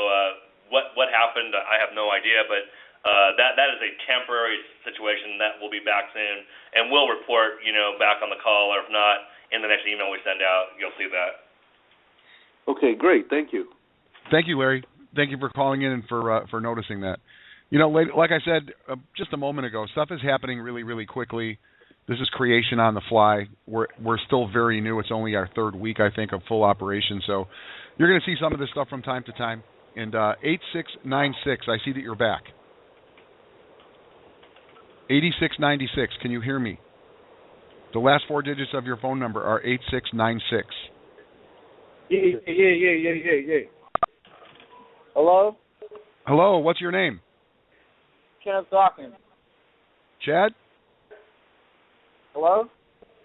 Speaker 4: what happened, I have no idea, but that is a temporary situation that will be back soon, and we'll report, back on the call, or if not, in the next email we send out. You'll see that.
Speaker 5: Okay, great. Thank you.
Speaker 2: Thank you, Larry. Thank you for calling in and for noticing that. You know, like I said just a moment ago, stuff is happening really, really quickly. This is creation on the fly. We're still very new. It's only our third week, I think, of full operation. So you're going to see some of this stuff from time to time. And 8696, I see that you're back. 8696, can you hear me? The last 4 digits of your phone number are 8696.
Speaker 6: Yeah. Hello?
Speaker 2: Hello, what's your name?
Speaker 6: Chad Dawkins.
Speaker 2: Chad?
Speaker 6: Hello?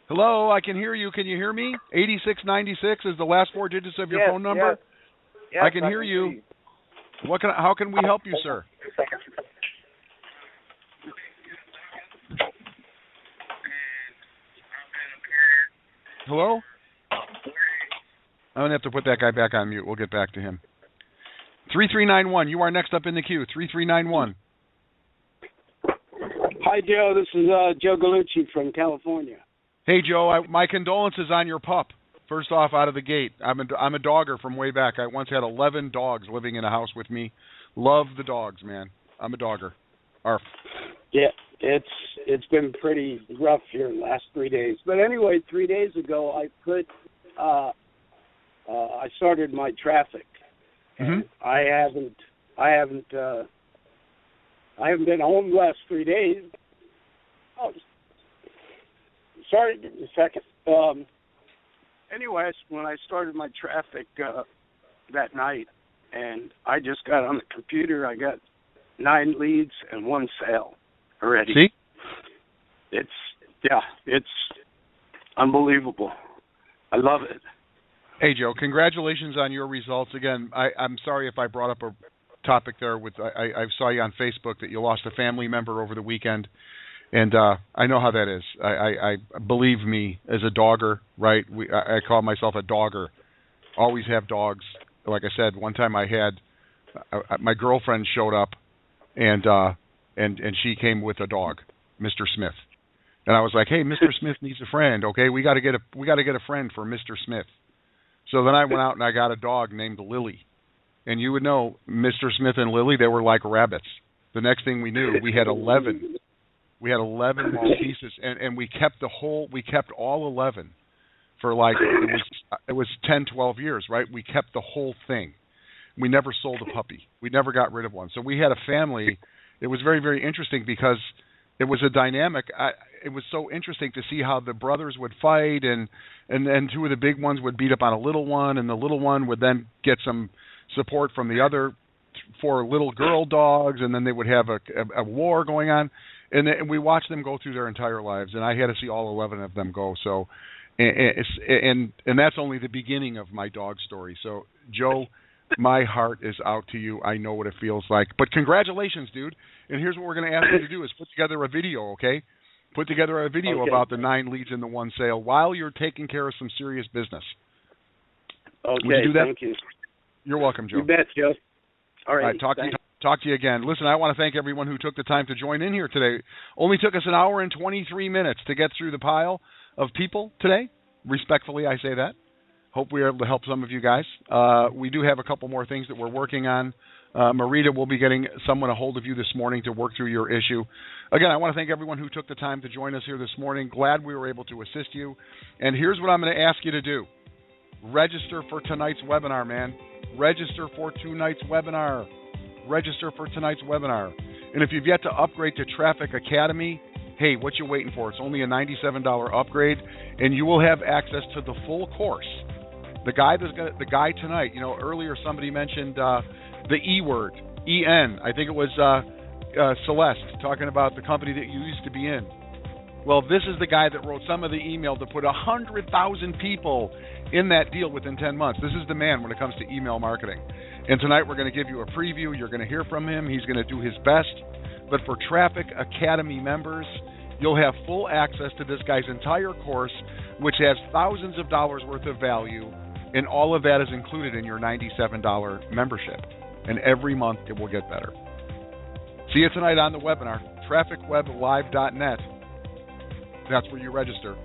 Speaker 2: Hello, I can hear you. Can you hear me? 8696 is the last 4 digits of your phone number?
Speaker 6: Yes,
Speaker 2: I can hear you. How can we help you, sir? Hello? I'm going to have to put that guy back on mute. We'll get back to him. 3391, you are next up in the queue. 3391.
Speaker 7: Hi, Joe. This is Joe Galucci from California.
Speaker 2: Hey, Joe. My condolences on your pup. First off, out of the gate, I'm a dogger from way back. I once had 11 dogs living in a house with me. Love the dogs, man. I'm a dogger. Arf.
Speaker 7: Yeah, it's been pretty rough here in the last 3 days. But anyway, 3 days ago, I started my traffic.
Speaker 2: Mm-hmm.
Speaker 7: I haven't been home the last 3 days. Oh, sorry, give me a second. Anyway, when I started my traffic that night, and I just got on the computer, I got 9 leads and 1 sale already.
Speaker 2: See?
Speaker 7: It's unbelievable. I love it.
Speaker 2: Hey, Joe, congratulations on your results. Again, I'm sorry if I brought up a topic there. I saw you on Facebook that you lost a family member over the weekend, and I know how that is. I believe me, as a dogger, right? I call myself a dogger. Always have dogs. Like I said, one time I had my girlfriend showed up, and she came with a dog, Mr. Smith, and I was like, hey, Mr. Smith needs a friend. Okay, we got to get a friend for Mr. Smith. So then I went out and I got a dog named Lily. And you would know, Mr. Smith and Lily, they were like rabbits. The next thing we knew, we had 11. We had 11 Malteses, and we kept all 11 for like, it was 10, 12 years, right? We kept the whole thing. We never sold a puppy. We never got rid of one. So we had a family. It was very, very interesting because it was a dynamic. It was so interesting to see how the brothers would fight, and then 2 of the big ones would beat up on a little one, and the little one would then get some support from the other 4 little girl dogs, and then they would have a war going on, and we watched them go through their entire lives, and I had to see all 11 of them go. So, and that's only the beginning of my dog story. So, Joe, my heart is out to you. I know what it feels like. But congratulations, dude. And here's what we're going to ask you to do is put together a video, okay? Put together a video about the 9 leads and the 1 sale while you're taking care of some serious business.
Speaker 7: Okay,
Speaker 2: Would you do that?
Speaker 7: thank you.
Speaker 2: You're welcome, Joe.
Speaker 7: You bet, Joe. All right.
Speaker 2: Talk to you again. Listen, I want to thank everyone who took the time to join in here today. Only took us 1 hour and 23 minutes to get through the pile of people today. Respectfully, I say that. Hope we were able to help some of you guys. We do have a couple more things that we're working on. Marita will be getting someone a hold of you this morning to work through your issue. Again, I want to thank everyone who took the time to join us here this morning. Glad we were able to assist you. And here's what I'm going to ask you to do. Register for tonight's webinar, man. Register for tonight's webinar. Register for tonight's webinar. And if you've yet to upgrade to Traffic Academy, hey, what you waiting for? It's only a $97 upgrade, and you will have access to the full course. The guy tonight, you know, earlier somebody mentioned the E word, E-N. I think it was Celeste talking about the company that you used to be in. Well, this is the guy that wrote some of the email to put 100,000 people in that deal within 10 months. This is the man when it comes to email marketing. And tonight we're going to give you a preview. You're going to hear from him. He's going to do his best. But for Traffic Academy members, you'll have full access to this guy's entire course, which has thousands of dollars worth of value, and all of that is included in your $97 membership. And every month it will get better. See you tonight on the webinar, trafficweblive.net. That's where you register.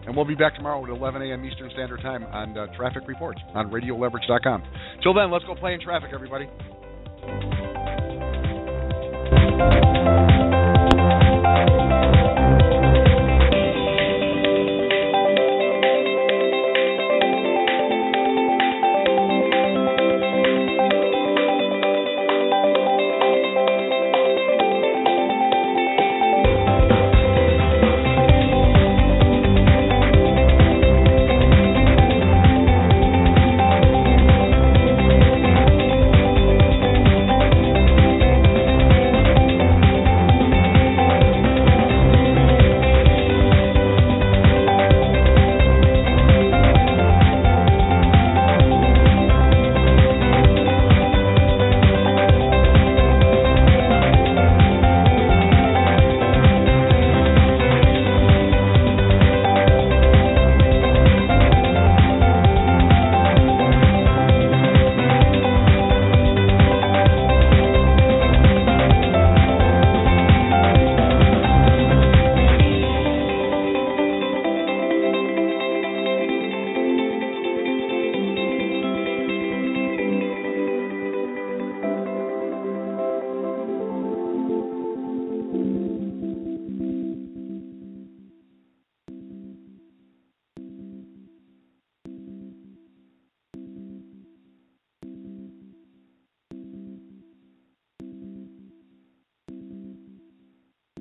Speaker 2: And we'll be back tomorrow at 11 a.m. Eastern Standard Time on Traffic Reports on RadioLeverage.com. Till then, let's go play in traffic, everybody.